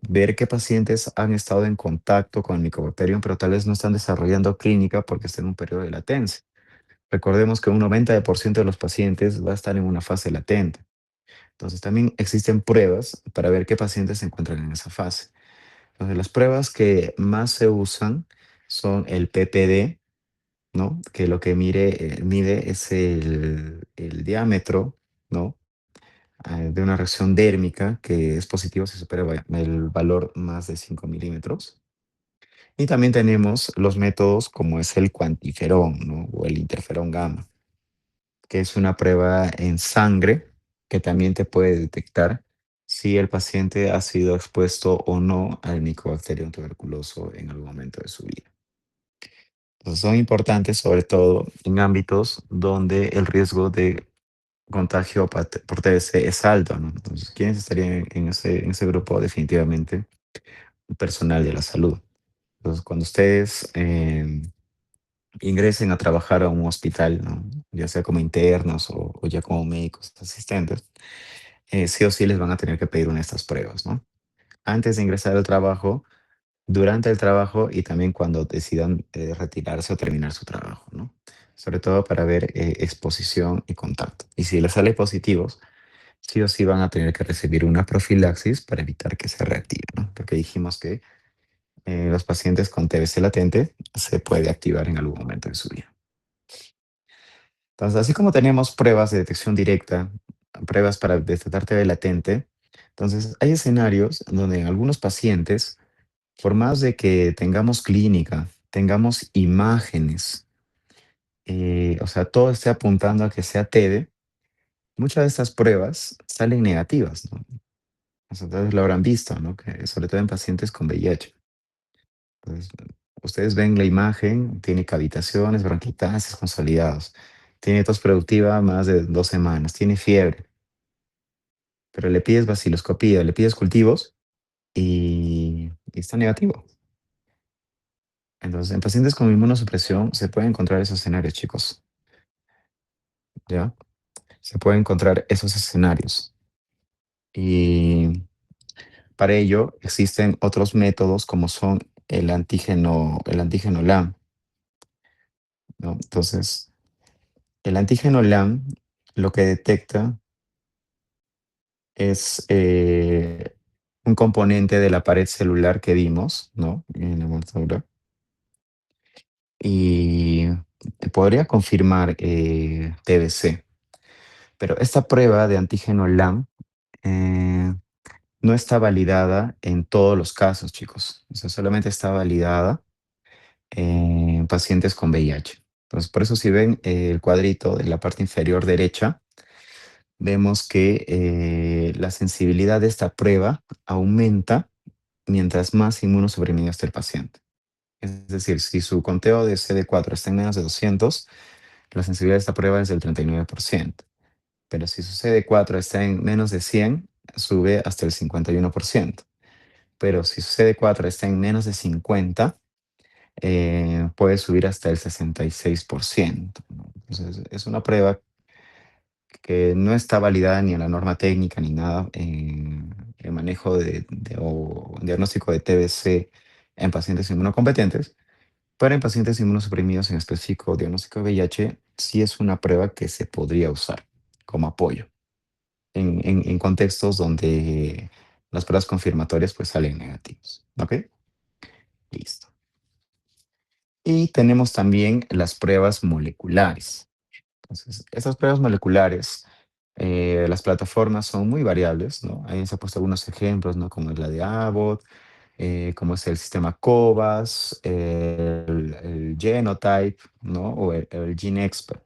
ver qué pacientes han estado en contacto con el Mycobacterium, pero tal vez no están desarrollando clínica porque están en un periodo de latencia. Recordemos que un 90% de los pacientes va a estar en una fase latente. Entonces, también existen pruebas para ver qué pacientes se encuentran en esa fase. Entonces, las pruebas que más se usan son el PPD, ¿no? Que lo que mide es el diámetro, ¿no? De una reacción dérmica que es positivo si supera el valor más de 5 milímetros. Y también tenemos los métodos como es el cuantiferón, ¿no? O el interferón gamma, que es una prueba en sangre que también te puede detectar si el paciente ha sido expuesto o no al Mycobacterium tuberculoso en algún momento de su vida. Entonces son importantes sobre todo en ámbitos donde el riesgo de contagio por TBC es alto, ¿no? Entonces, ¿quiénes estarían en ese grupo? Definitivamente personal de la salud. Entonces, cuando ustedes ingresen a trabajar a un hospital, ¿no? Ya sea como internos o ya como médicos asistentes, sí o sí les van a tener que pedir una de estas pruebas, ¿no? Antes de ingresar al trabajo, durante el trabajo y también cuando decidan retirarse o terminar su trabajo, ¿no? Sobre todo para ver exposición y contacto. Y si les sale positivos, sí o sí van a tener que recibir una profilaxis para evitar que se reactive, ¿no? Porque dijimos que los pacientes con TBC latente se puede activar en algún momento de su vida. Entonces, así como tenemos pruebas de detección directa, pruebas para detectar TB latente, entonces hay escenarios donde en algunos pacientes, por más de que tengamos clínica, tengamos imágenes, o sea, todo esté apuntando a que sea TB, muchas de estas pruebas salen negativas, ¿no? O sea, ustedes lo habrán visto, ¿no? Que sobre todo en pacientes con VIH. Entonces, ustedes ven la imagen, tiene cavitaciones, bronquiectasis consolidados, tiene tos productiva más de 2 semanas, tiene fiebre, pero le pides vaciloscopía, le pides cultivos y está negativo. Entonces, en pacientes con inmunosupresión se pueden encontrar esos escenarios, chicos, ¿ya? Se pueden encontrar esos escenarios. Y para ello existen otros métodos como son el antígeno LAM, ¿no? Entonces, el antígeno LAM lo que detecta es un componente de la pared celular que vimos, ¿no? En la muestra. Y podría confirmar TBC. Pero esta prueba de antígeno LAM eh, no está validada en todos los casos, chicos. O sea, solamente está validada en pacientes con VIH. Entonces, por eso si ven el cuadrito de la parte inferior derecha, vemos que la sensibilidad de esta prueba aumenta mientras más inmunosuprimido esté el paciente. Es decir, si su conteo de CD4 está en menos de 200, la sensibilidad de esta prueba es del 39%. Pero si su CD4 está en menos de 100, sube hasta el 51%. Pero si su CD4 está en menos de 50, puede subir hasta el 66%, ¿no? Entonces, es una prueba que no está validada ni en la norma técnica ni nada en el manejo o diagnóstico de TBC en pacientes inmunocompetentes, pero en pacientes inmunosuprimidos, en específico diagnóstico de VIH, sí es una prueba que se podría usar como apoyo en contextos donde las pruebas confirmatorias pues salen negativos. ¿Ok? Listo. Y tenemos también las pruebas moleculares. Entonces, esas pruebas moleculares, las plataformas son muy variables, ¿no? Ahí se han puesto algunos ejemplos, ¿no? Como es la de Abbott, como es el sistema COVAS, el Genotype, ¿no? O el GeneXpert.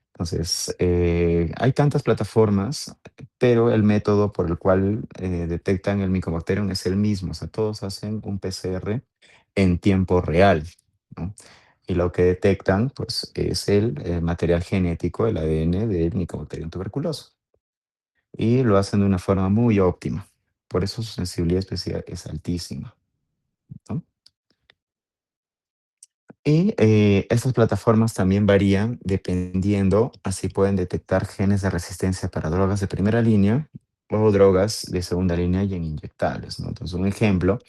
Entonces, hay tantas plataformas, pero el método por el cual detectan el Mycobacterium es el mismo. O sea, todos hacen un PCR en tiempo real, ¿no? Y lo que detectan, pues, es el material genético, el ADN del Mycobacterium tuberculoso. Y lo hacen de una forma muy óptima. Por eso su sensibilidad especial es altísima, ¿no? Y estas plataformas también varían dependiendo a si pueden detectar genes de resistencia para drogas de primera línea o drogas de segunda línea y en inyectables, ¿no? Entonces, un ejemplo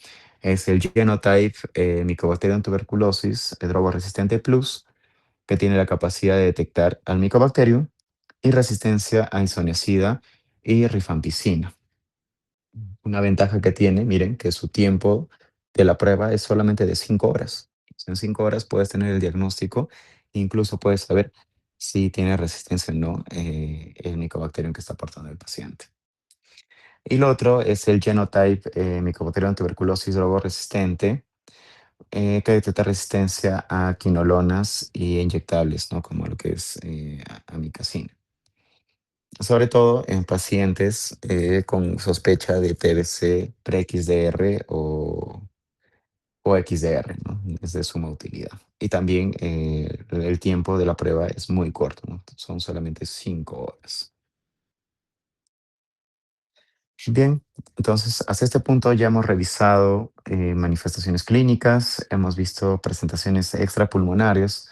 es el Genotype Mycobacterium tuberculosis drogoresistente plus, que tiene la capacidad de detectar al Mycobacterium y resistencia a isoniazida y rifampicina. Una ventaja que tiene, miren, que su tiempo de la prueba es solamente de 5 horas. En 5 horas puedes tener el diagnóstico, incluso puedes saber si tiene resistencia o no el Mycobacterium que está portando el paciente. Y lo otro es el Genotype Mycobacterium tuberculosis drogo resistente, que detecta resistencia a quinolonas y inyectables, ¿no? Como lo que es amicacina. Sobre todo en pacientes con sospecha de TBC pre-XDR o XDR, ¿no? Es de suma utilidad. Y también el tiempo de la prueba es muy corto, ¿no? Son solamente 5 horas. Bien, entonces hasta este punto ya hemos revisado manifestaciones clínicas, hemos visto presentaciones extrapulmonarias,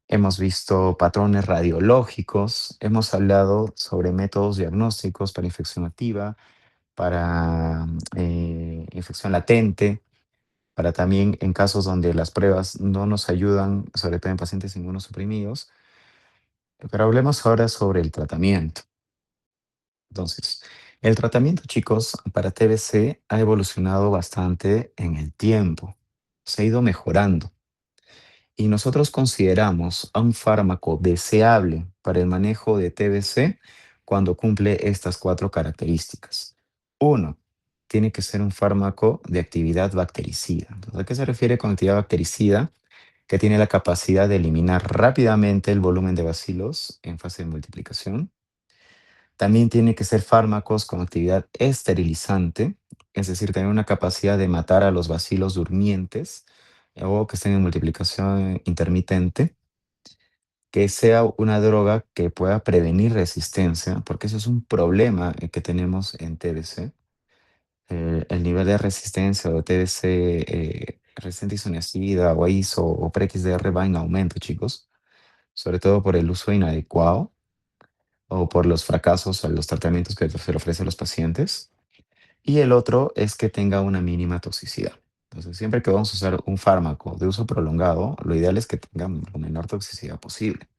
hemos visto patrones radiológicos, hemos hablado sobre métodos diagnósticos para infección activa, para infección latente, para también en casos donde las pruebas no nos ayudan, sobre todo en pacientes inmunosuprimidos. Pero hablemos ahora sobre el tratamiento. Entonces, el tratamiento, chicos, para TBC ha evolucionado bastante en el tiempo. Se ha ido mejorando. Y nosotros consideramos a un fármaco deseable para el manejo de TBC cuando cumple estas cuatro características. Uno, tiene que ser un fármaco de actividad bactericida. Entonces, ¿a qué se refiere con actividad bactericida? Que tiene la capacidad de eliminar rápidamente el volumen de bacilos en fase de multiplicación. También tiene que ser fármacos con actividad esterilizante, es decir, tener una capacidad de matar a los bacilos durmientes o que estén en multiplicación intermitente, que sea una droga que pueda prevenir resistencia, porque eso es un problema que tenemos en TBC. El nivel de resistencia o TBC resistente isoniazida o ISO o pre-XDR va en aumento, chicos, sobre todo por el uso inadecuado o por los fracasos en los tratamientos que se le ofrecen a los pacientes. Y el otro es que tenga una mínima toxicidad. Entonces, siempre que vamos a usar un fármaco de uso prolongado, lo ideal es que tenga la menor toxicidad posible.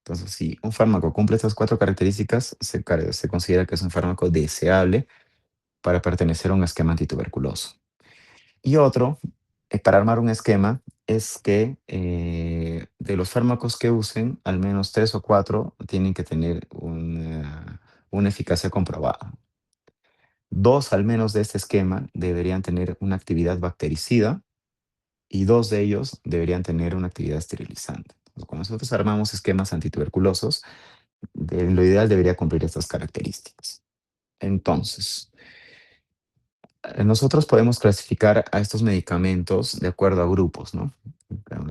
Entonces, si un fármaco cumple estas cuatro características, se considera que es un fármaco deseable para pertenecer a un esquema antituberculoso. Y otro, para armar un esquema, es que de los fármacos que usen, al menos tres o cuatro tienen que tener una eficacia comprobada. Dos al menos de este esquema deberían tener una actividad bactericida y dos de ellos deberían tener una actividad esterilizante. Cuando nosotros armamos esquemas antituberculosos, lo ideal debería cumplir estas características. Entonces, nosotros podemos clasificar a estos medicamentos de acuerdo a grupos, ¿no?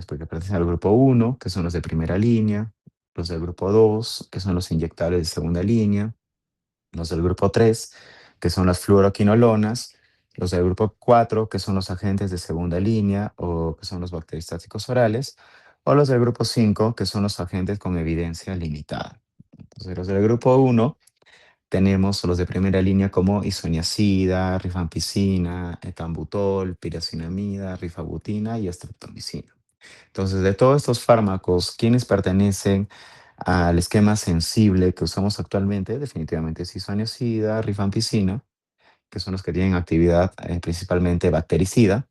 Porque pertenecen al grupo uno, que son los de primera línea, los del grupo 2, que son los inyectables de segunda línea, los del grupo 3, que son las fluoroquinolonas, los del grupo 4, que son los agentes de segunda línea o que son los bacteriostáticos orales, o los del grupo 5, que son los agentes con evidencia limitada. Entonces, los del grupo uno tenemos los de primera línea como isoniazida, rifampicina, etambutol, piracinamida, rifabutina y estreptomicina. Entonces, de todos estos fármacos, ¿quiénes pertenecen al esquema sensible que usamos actualmente? Definitivamente es isoniazida, rifampicina, que son los que tienen actividad principalmente bactericida,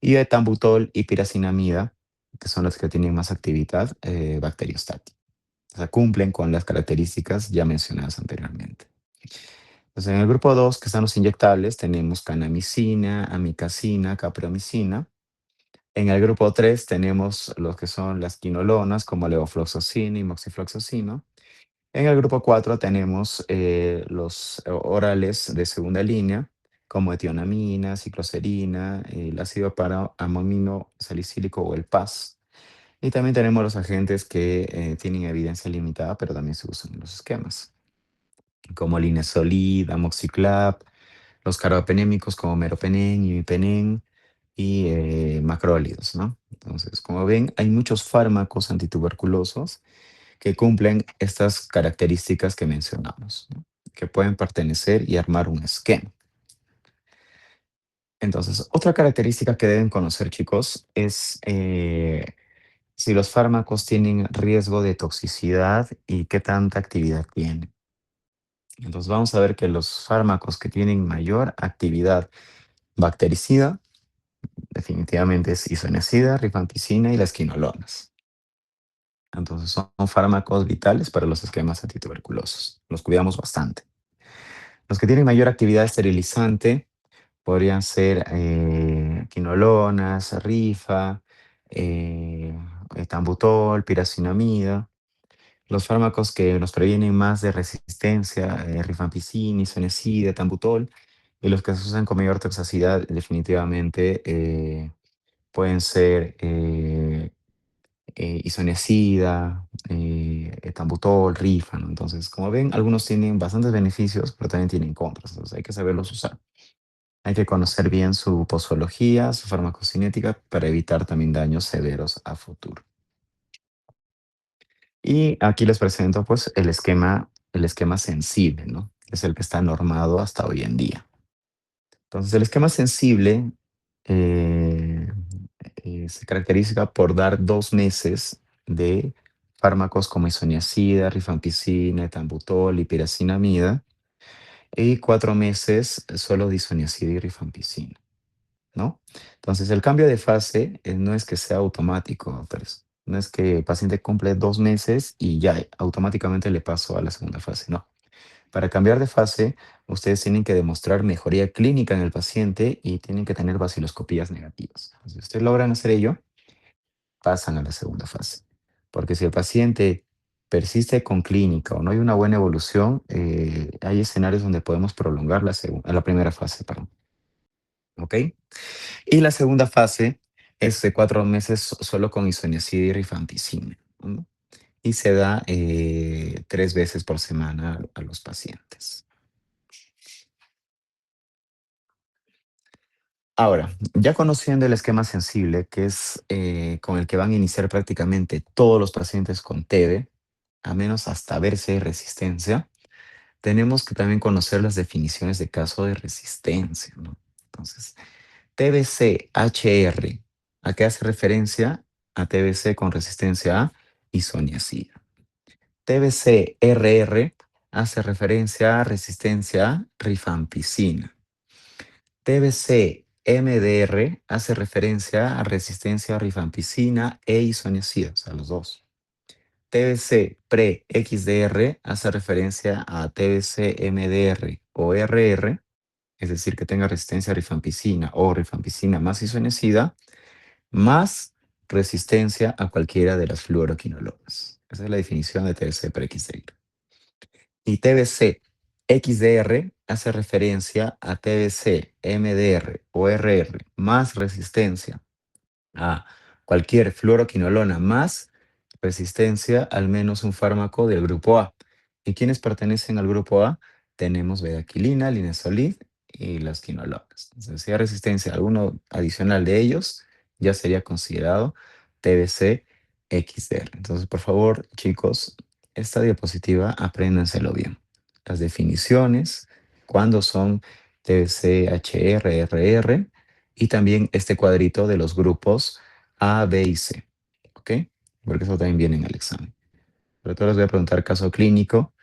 y etambutol y piracinamida, que son los que tienen más actividad bacteriostática. O sea, cumplen con las características ya mencionadas anteriormente. Entonces, en el grupo 2, que están los inyectables, tenemos canamicina, amicacina, capreomicina. En el grupo 3 tenemos los que son las quinolonas, como levofloxacina y moxifloxacino. En el grupo 4 tenemos los orales de segunda línea, como etionamina, cicloserina, el ácido paraamino salicílico o el PAS. Y también tenemos los agentes que tienen evidencia limitada, pero también se usan en los esquemas, como linezolid, amoxiclab, los carbapenémicos como meropenem, imipenem y macrólidos, ¿no? Entonces, como ven, hay muchos fármacos antituberculosos que cumplen estas características que mencionamos, ¿no? Que pueden pertenecer y armar un esquema. Entonces, otra característica que deben conocer, chicos, es si los fármacos tienen riesgo de toxicidad y qué tanta actividad tienen. Entonces, vamos a ver que los fármacos que tienen mayor actividad bactericida definitivamente es isoniazida, rifampicina y las quinolonas. Entonces, son fármacos vitales para los esquemas antituberculosos. Los cuidamos bastante. Los que tienen mayor actividad esterilizante podrían ser quinolonas, rifa, eh, etambutol, piracinamida. Los fármacos que nos previenen más de resistencia, rifampicina, isoniazida, etambutol, y los que se usan con mayor toxicidad definitivamente pueden ser isoniazida, etambutol, rifa, ¿no? Entonces, como ven, algunos tienen bastantes beneficios, pero también tienen contras, entonces hay que saberlos usar. Hay que conocer bien su posología, su farmacocinética, para evitar también daños severos a futuro. Y aquí les presento pues el esquema sensible, ¿no? Que es el que está normado hasta hoy en día. Entonces, el esquema sensible eh, se caracteriza por dar 2 meses de fármacos como isoniazida, rifampicina, etambutol y piracinamida, y 4 meses solo de isoniazida y rifampicina, ¿no? Entonces, el cambio de fase no es que sea automático, pero no es que el paciente cumple 2 meses y ya automáticamente le paso a la segunda fase, no. Para cambiar de fase, ustedes tienen que demostrar mejoría clínica en el paciente y tienen que tener vaciloscopías negativas. Si ustedes logran hacer ello, pasan a la segunda fase. Porque si el paciente persiste con clínica o no hay una buena evolución, hay escenarios donde podemos prolongar la primera fase, perdón. ¿Ok? Y la segunda fase es de 4 meses solo con isoniazida y rifampicina, ¿no? Y se da 3 veces por semana a los pacientes. Ahora, ya conociendo el esquema sensible, que es con el que van a iniciar prácticamente todos los pacientes con TB, a menos hasta ver si hay resistencia, tenemos que también conocer las definiciones de caso de resistencia, ¿no? Entonces, TBC-HR, ¿a qué hace referencia? A TBC con resistencia a isoniazida. TBC-RR hace referencia a resistencia a rifampicina. TBC-MDR hace referencia a resistencia a rifampicina e isoniazida, o sea, los dos. TBC-PRE-XDR hace referencia a TBC-MDR o RR, es decir, que tenga resistencia a rifampicina o rifampicina más isoniazida, más resistencia a cualquiera de las fluoroquinolonas. Esa es la definición de TBC-PRE-XDR. Y TBC XDR hace referencia a TBC, MDR o RR más resistencia a cualquier fluoroquinolona más resistencia al menos un fármaco del grupo A. ¿Y quiénes pertenecen al grupo A? Tenemos bedaquilina, linezolid y las quinolonas. Entonces, si hay resistencia a alguno adicional de ellos, ya sería considerado TBC XDR. Entonces, por favor, chicos, esta diapositiva apréndanselo bien. Las definiciones, cuándo son TBC, HR, RR, y también este cuadrito de los grupos A, B y C, ¿ok? Porque eso también viene en el examen. Pero todo les voy a preguntar caso clínico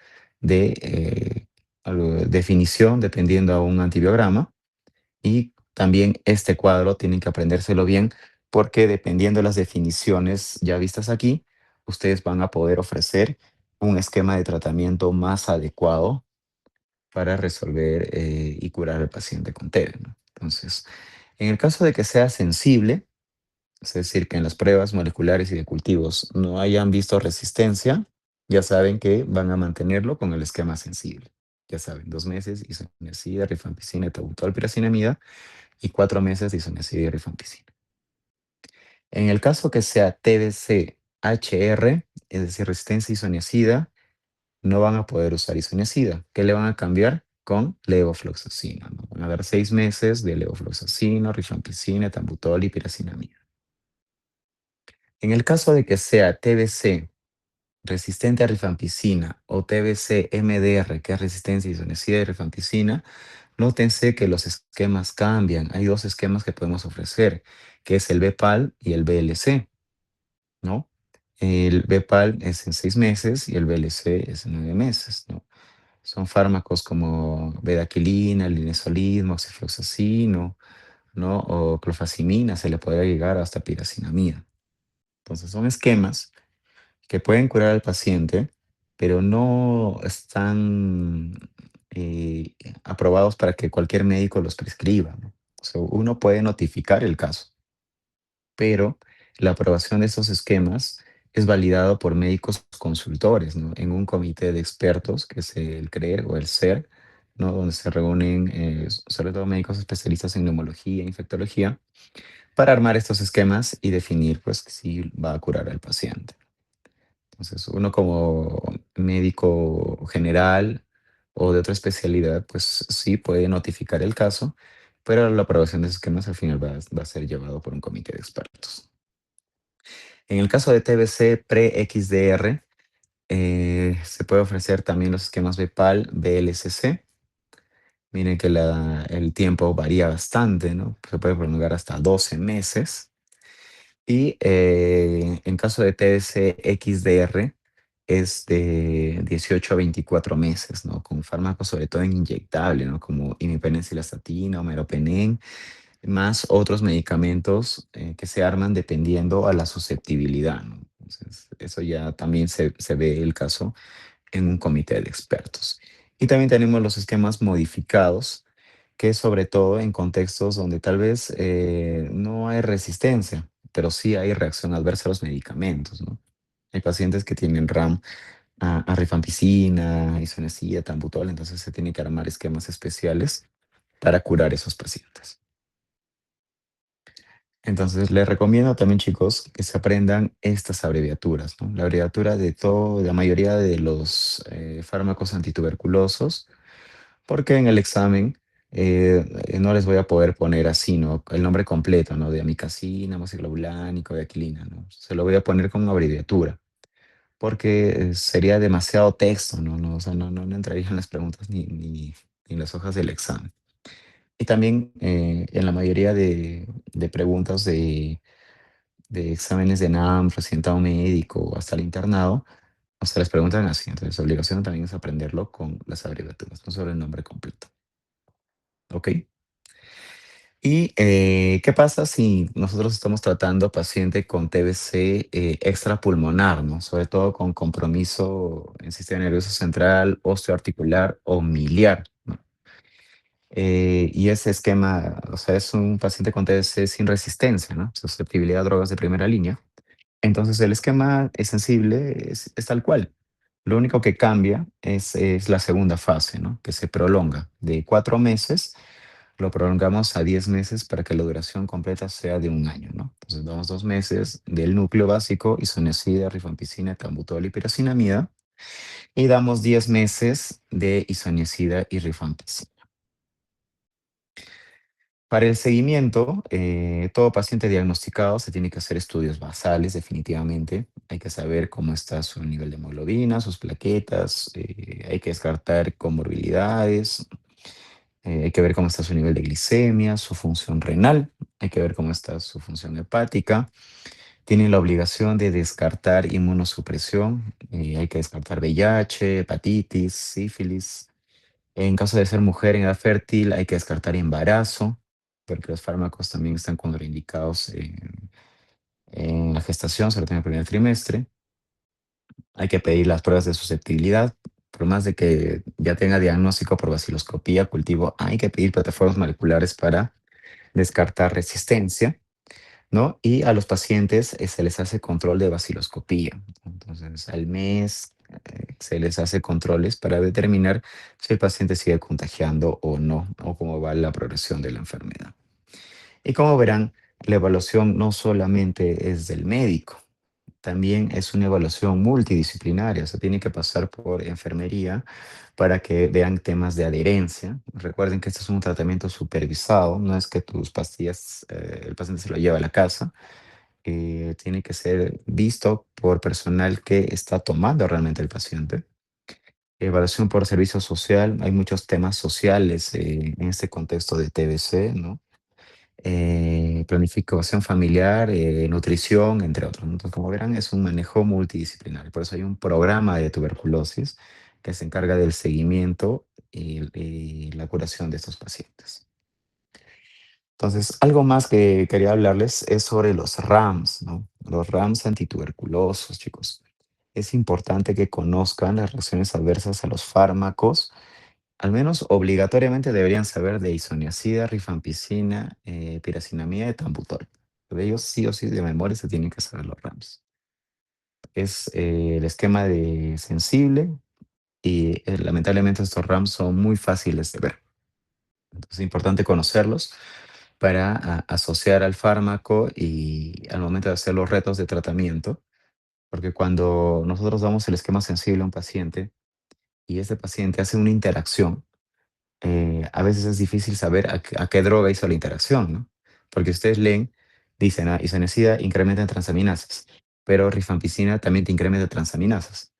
de definición dependiendo a un antibiograma. Y también este cuadro tienen que aprendérselo bien porque dependiendo de las definiciones ya vistas aquí, ustedes van a poder ofrecer un esquema de tratamiento más adecuado para resolver y curar al paciente con TB, ¿no? Entonces, en el caso de que sea sensible, es decir, que en las pruebas moleculares y de cultivos no hayan visto resistencia, ya saben que van a mantenerlo con el esquema sensible. Ya saben, 2 meses isoniazida, rifampicina, tabutol, piracinamida y 4 meses de isoniazida y rifampicina. En el caso que sea TBC-HR, es decir, resistencia a isoniazida, no van a poder usar isoniazida. ¿Qué le van a cambiar? Con levofloxacina, ¿no? Van a dar 6 meses de levofloxacina, rifampicina, tambutol y piracinamida. En el caso de que sea TBC resistente a rifampicina o TBC MDR, que es resistencia a isoniazida y rifampicina, nótense que los esquemas cambian. Hay dos esquemas que podemos ofrecer, que es el BPAL y el BLC, ¿no? El BPAL es en 6 meses y el BLC es en 9 meses, ¿no? Son fármacos como bedaquilina, linezolid, moxifloxacino, ¿no? O clofazimina, se le podría llegar hasta piracinamida. Entonces son esquemas que pueden curar al paciente, pero no están aprobados para que cualquier médico los prescriba, ¿no? O sea, uno puede notificar el caso, pero la aprobación de estos esquemas es validado por médicos consultores, ¿no? En un comité de expertos, que es el CREER o el SER, ¿no? Donde se reúnen sobre todo médicos especialistas en neumología e infectología para armar estos esquemas y definir pues si va a curar al paciente. Entonces, uno como médico general o de otra especialidad, pues sí puede notificar el caso, pero la aprobación de esos esquemas al final va a ser llevado por un comité de expertos. En el caso de TBC pre-XDR, se puede ofrecer también los esquemas BPAL, BLCC. Miren que el tiempo varía bastante, ¿no? Se puede prolongar hasta 12 meses. Y en caso de TBC XDR es de 18 a 24 meses, ¿no? Con fármacos sobre todo en inyectable, ¿no? Como imipenicilestatina o meropenem, más otros medicamentos que se arman dependiendo a la susceptibilidad, ¿no? Entonces, eso ya también se ve el caso en un comité de expertos. Y también tenemos los esquemas modificados, que sobre todo en contextos donde tal vez no hay resistencia, pero sí hay reacción adversa a los medicamentos, ¿no? Hay pacientes que tienen RAM a rifampicina, isoniazida, tambutol, entonces se tienen que armar esquemas especiales para curar esos pacientes. Entonces, les recomiendo también, chicos, que se aprendan estas abreviaturas, ¿no? La abreviatura de todo, de la mayoría de los fármacos antituberculosos, porque en el examen no les voy a poder poner así, ¿no? El nombre completo, ¿no? De amicacina, amoxiclavulánico, de aquilina, ¿no? Se lo voy a poner con abreviatura, porque sería demasiado texto, ¿no? O sea, no entrarían las preguntas ni en las hojas del examen. Y también en la mayoría de preguntas de exámenes de NAM, recientado médico, hasta el internado, o sea, les preguntan así. Entonces, la obligación también es aprenderlo con las abreviaturas, no solo el nombre completo. ¿Ok? ¿Y qué pasa si nosotros estamos tratando paciente con TBC extrapulmonar, ¿no? Sobre todo con compromiso en sistema nervioso central, osteoarticular o miliar, ¿no? Y ese esquema, o sea, es un paciente con TBC sin resistencia, ¿no? Susceptibilidad a drogas de primera línea. Entonces el esquema es sensible, es tal cual. Lo único que cambia es la segunda fase, ¿no? Que se prolonga de 4 meses, lo prolongamos a 10 meses para que la duración completa sea de un año, ¿no? Entonces damos 2 meses del núcleo básico, isoniazida, rifampicina, tambutol y piracinamida, y damos 10 meses de isoniazida y rifampicina. Para el seguimiento, todo paciente diagnosticado se tiene que hacer estudios basales, definitivamente. Hay que saber cómo está su nivel de hemoglobina, sus plaquetas, hay que descartar comorbilidades, hay que ver cómo está su nivel de glicemia, su función renal, hay que ver cómo está su función hepática. Tienen la obligación de descartar inmunosupresión, hay que descartar VIH, hepatitis, sífilis, En caso de ser mujer en edad fértil, hay que descartar embarazo, porque los fármacos también están contraindicados en la gestación, sobre todo en el primer trimestre. Hay que pedir las pruebas de susceptibilidad. Por más de que ya tenga diagnóstico por vaciloscopía, cultivo, hay que pedir plataformas moleculares para descartar resistencia, ¿no? Y a los pacientes se les hace control de vaciloscopía. Entonces, al mes se les hace controles para determinar si el paciente sigue contagiando o no, o cómo va la progresión de la enfermedad. Y como verán, la evaluación no solamente es del médico, también es una evaluación multidisciplinaria, o sea, tiene que pasar por enfermería para que vean temas de adherencia. Recuerden que este es un tratamiento supervisado, no es que tus pastillas, el paciente se lo lleva a la casa, tiene que ser visto por personal que está tomando realmente el paciente. Evaluación por servicio social, hay muchos temas sociales en este contexto de TBC, ¿no? Planificación familiar, nutrición, entre otros, ¿no? Entonces, como verán, es un manejo multidisciplinario. Por eso hay un programa de tuberculosis que se encarga del seguimiento y la curación de estos pacientes. Entonces, algo más que quería hablarles es sobre los RAMs, ¿no? Los RAMs antituberculosos, chicos. Es importante que conozcan las reacciones adversas a los fármacos. Al menos obligatoriamente deberían saber de isoniazida, rifampicina, piracinamida y etambutol. De ellos sí o sí de memoria se tienen que saber los RAMs. Es el esquema de sensible y lamentablemente estos RAMs son muy fáciles de ver. Entonces es importante conocerlos para asociar al fármaco y al momento de hacer los retos de tratamiento, porque cuando nosotros damos el esquema sensible a un paciente y ese paciente hace una interacción, a veces es difícil saber a qué droga hizo la interacción, ¿no? Porque ustedes leen, dicen, isoniazida incrementa en transaminasas, pero rifampicina también te incrementa transaminasas.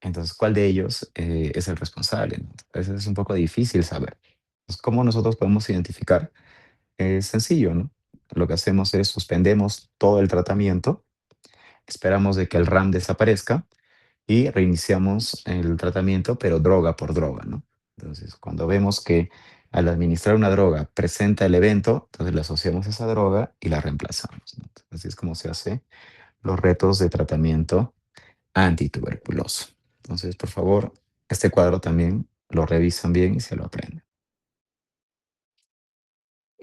Entonces, ¿cuál de ellos es el responsable, no? A veces es un poco difícil saber. Entonces, ¿cómo nosotros podemos identificar? Es sencillo, ¿no? Lo que hacemos es suspendemos todo el tratamiento, esperamos de que el RAM desaparezca y reiniciamos el tratamiento, pero droga por droga, ¿no? Entonces, cuando vemos que al administrar una droga presenta el evento, entonces le asociamos a esa droga y la reemplazamos, ¿no? Así es como se hace los retos de tratamiento antituberculoso. Entonces, por favor, este cuadro también lo revisan bien y se lo aprenden.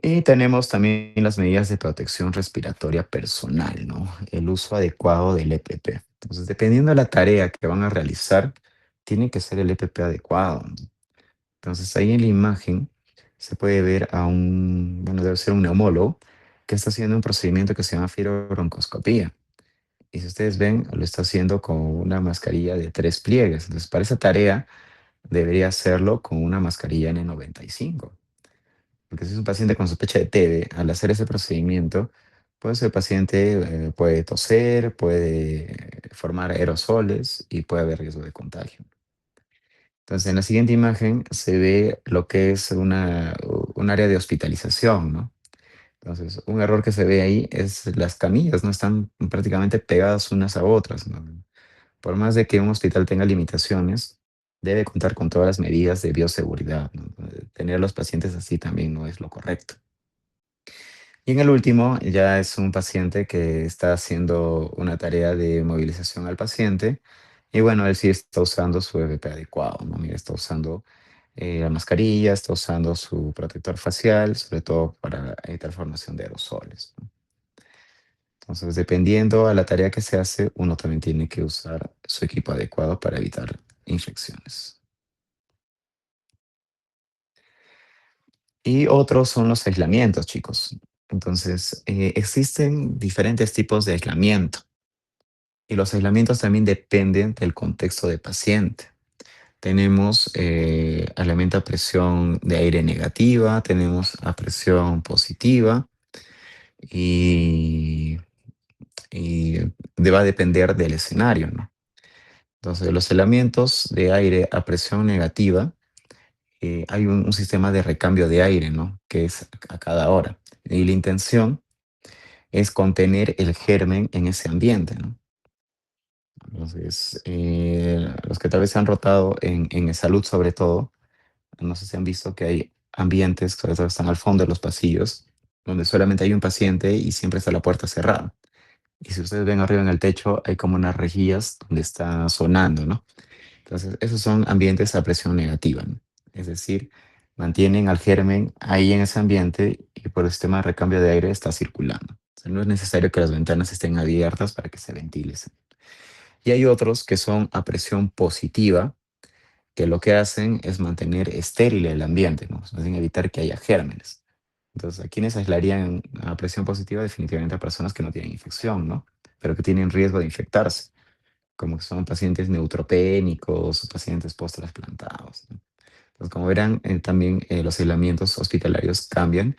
Y tenemos también las medidas de protección respiratoria personal, ¿no? El uso adecuado del EPP. Entonces, dependiendo de la tarea que van a realizar, tiene que ser el EPP adecuado, ¿no? Entonces, ahí en la imagen se puede ver a un, bueno, debe ser un neumólogo que está haciendo un procedimiento que se llama fibrobroncoscopía. Y si ustedes ven, lo está haciendo con una mascarilla de 3 pliegues. Entonces, para esa tarea debería hacerlo con una mascarilla N95. Porque si es un paciente con sospecha de TB, al hacer ese procedimiento, pues el paciente puede toser, puede formar aerosoles y puede haber riesgo de contagio. Entonces, en la siguiente imagen se ve lo que es un área de hospitalización, ¿no? Entonces, un error que se ve ahí es las camillas, no están prácticamente pegadas unas a otras, ¿no? Por más de que un hospital tenga limitaciones, debe contar con todas las medidas de bioseguridad, ¿no? Tener a los pacientes así también no es lo correcto. Y en el último, ya es un paciente que está haciendo una tarea de movilización al paciente. Y bueno, él sí está usando su EVP adecuado, ¿no? Mira, está usando la mascarilla, está usando su protector facial, sobre todo para evitar formación de aerosoles, ¿no? Entonces, dependiendo a la tarea que se hace, uno también tiene que usar su equipo adecuado para evitar infecciones. Y otros son los aislamientos, chicos. Entonces, existen diferentes tipos de aislamiento. Y los aislamientos también dependen del contexto de paciente. Tenemos aislamiento a presión de aire negativa, tenemos a presión positiva y, va a depender del escenario, ¿no? Entonces, los aislamientos de aire a presión negativa, hay un sistema de recambio de aire, ¿no? Que es a cada hora. Y la intención es contener el germen en ese ambiente, ¿no? Entonces, los que tal vez se han rotado en salud sobre todo, no sé si han visto que hay ambientes, sobre todo están al fondo de los pasillos, donde solamente hay un paciente y siempre está la puerta cerrada. Y si ustedes ven arriba en el techo, hay como unas rejillas donde está sonando, ¿no? Entonces, esos son ambientes a presión negativa, ¿no? Es decir, mantienen al germen ahí en ese ambiente y por el sistema de recambio de aire está circulando. O sea, no es necesario que las ventanas estén abiertas para que se ventile. Y hay otros que son a presión positiva, que lo que hacen es mantener estéril el ambiente, ¿no? Hacen evitar que haya gérmenes. Entonces, ¿a quiénes aislarían a presión positiva? Definitivamente a personas que no tienen infección, ¿no? Pero que tienen riesgo de infectarse, como que son pacientes neutropénicos o pacientes post-trasplantados, ¿no? Entonces, como verán, también los aislamientos hospitalarios cambian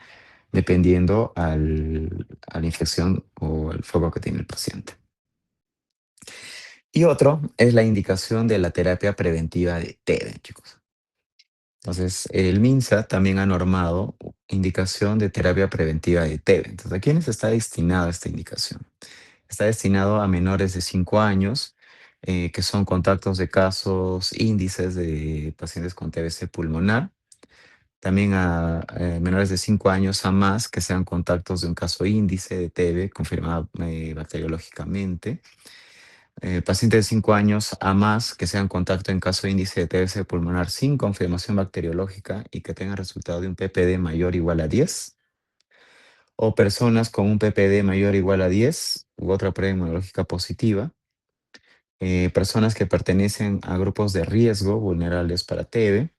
dependiendo a la infección o el foco que tiene el paciente. Y otro es la indicación de la terapia preventiva de TED, chicos. Entonces, el MINSA también ha normado indicación de terapia preventiva de TED. Entonces, ¿a quiénes está destinada esta indicación? Está destinado a menores de 5 años, que son contactos de casos índices de pacientes con TBC pulmonar. También a menores de 5 años a más, que sean contactos de un caso índice de TB confirmado bacteriológicamente. Pacientes de 5 años a más que sean contacto en caso de índice de TBC pulmonar sin confirmación bacteriológica y que tengan resultado de un PPD mayor o igual a 10, o personas con un PPD mayor o igual a 10 u otra prueba inmunológica positiva, personas que pertenecen a grupos de riesgo vulnerables para TB,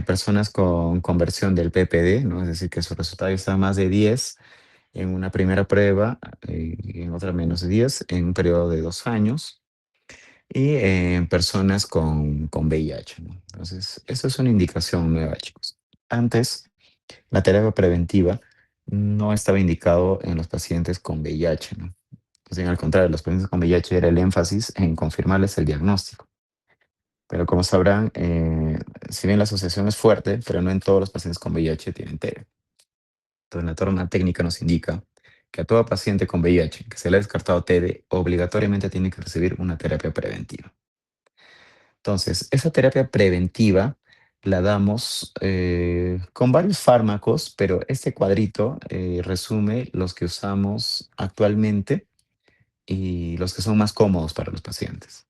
personas con conversión del PPD, ¿no? Es decir, que su resultado está más de 10 en una primera prueba y en otra menos de 10 en un periodo de 2 años, y en personas con VIH, ¿no? Entonces, eso es una indicación nueva, chicos. Antes, la terapia preventiva no estaba indicado en los pacientes con VIH, ¿no? Pues bien, al contrario, los pacientes con VIH era el énfasis en confirmarles el diagnóstico. Pero como sabrán, si bien la asociación es fuerte, pero no en todos los pacientes con VIH tienen TB. Entonces, la norma técnica nos indica que a todo paciente con VIH que se le ha descartado TB, obligatoriamente tiene que recibir una terapia preventiva. Entonces, esa terapia preventiva la damos con varios fármacos, pero este cuadrito resume los que usamos actualmente y los que son más cómodos para los pacientes.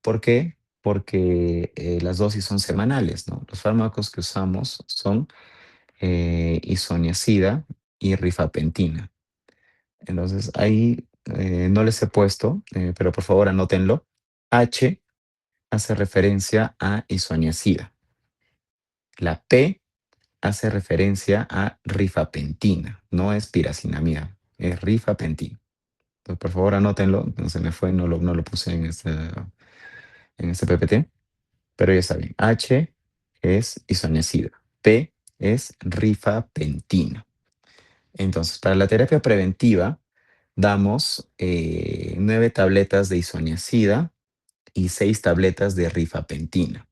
¿Por qué? Porque las dosis son semanales, ¿no? Los fármacos que usamos son isoniazida y rifapentina. Entonces, ahí no les he puesto, pero por favor anótenlo. H hace referencia a isoniazida. La P hace referencia a rifapentina, no es piracinamida, es rifapentina. Entonces, por favor, anótenlo, no se me fue, no lo puse en este PPT, pero ya está bien. H es isoniazida, P es rifapentina. Entonces, para la terapia preventiva, damos 9 tabletas de isoniazida y 6 tabletas de rifapentina.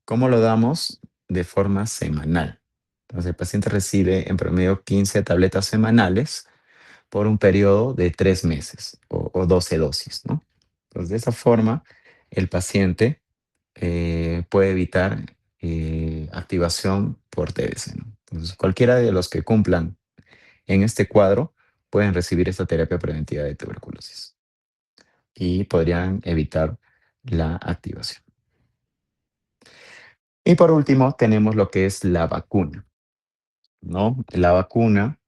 ¿Cómo lo damos? De forma semanal. Entonces, el paciente recibe en promedio 15 tabletas semanales por un periodo de 3 meses o 12 dosis, ¿no? Entonces, de esa forma, el paciente puede evitar activación por TBC, ¿no? Entonces, cualquiera de los que cumplan en este cuadro pueden recibir esta terapia preventiva de tuberculosis y podrían evitar la activación. Y por último, tenemos lo que es la vacuna, ¿no? La vacuna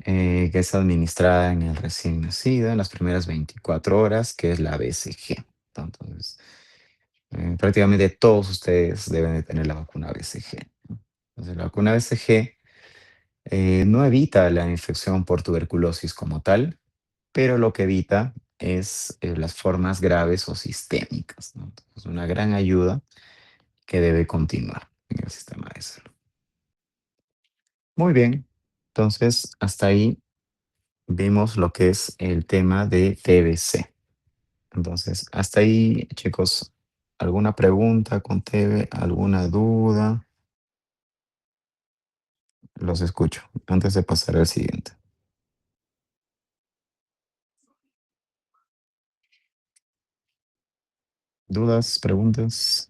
que es administrada en el recién nacido en las primeras 24 horas, que es la BCG. Entonces, prácticamente todos ustedes deben de tener la vacuna BCG. Entonces, la vacuna BCG no evita la infección por tuberculosis como tal, pero lo que evita es las formas graves o sistémicas, ¿no? Entonces, una gran ayuda que debe continuar en el sistema de salud. Muy bien, entonces hasta ahí vimos lo que es el tema de TBC. Entonces, hasta ahí, chicos, ¿alguna pregunta con TB? ¿Alguna duda? Los escucho antes de pasar al siguiente. ¿Dudas? ¿Preguntas?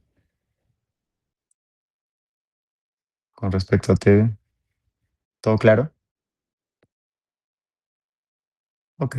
con respecto a TB. ¿Todo claro? Ok.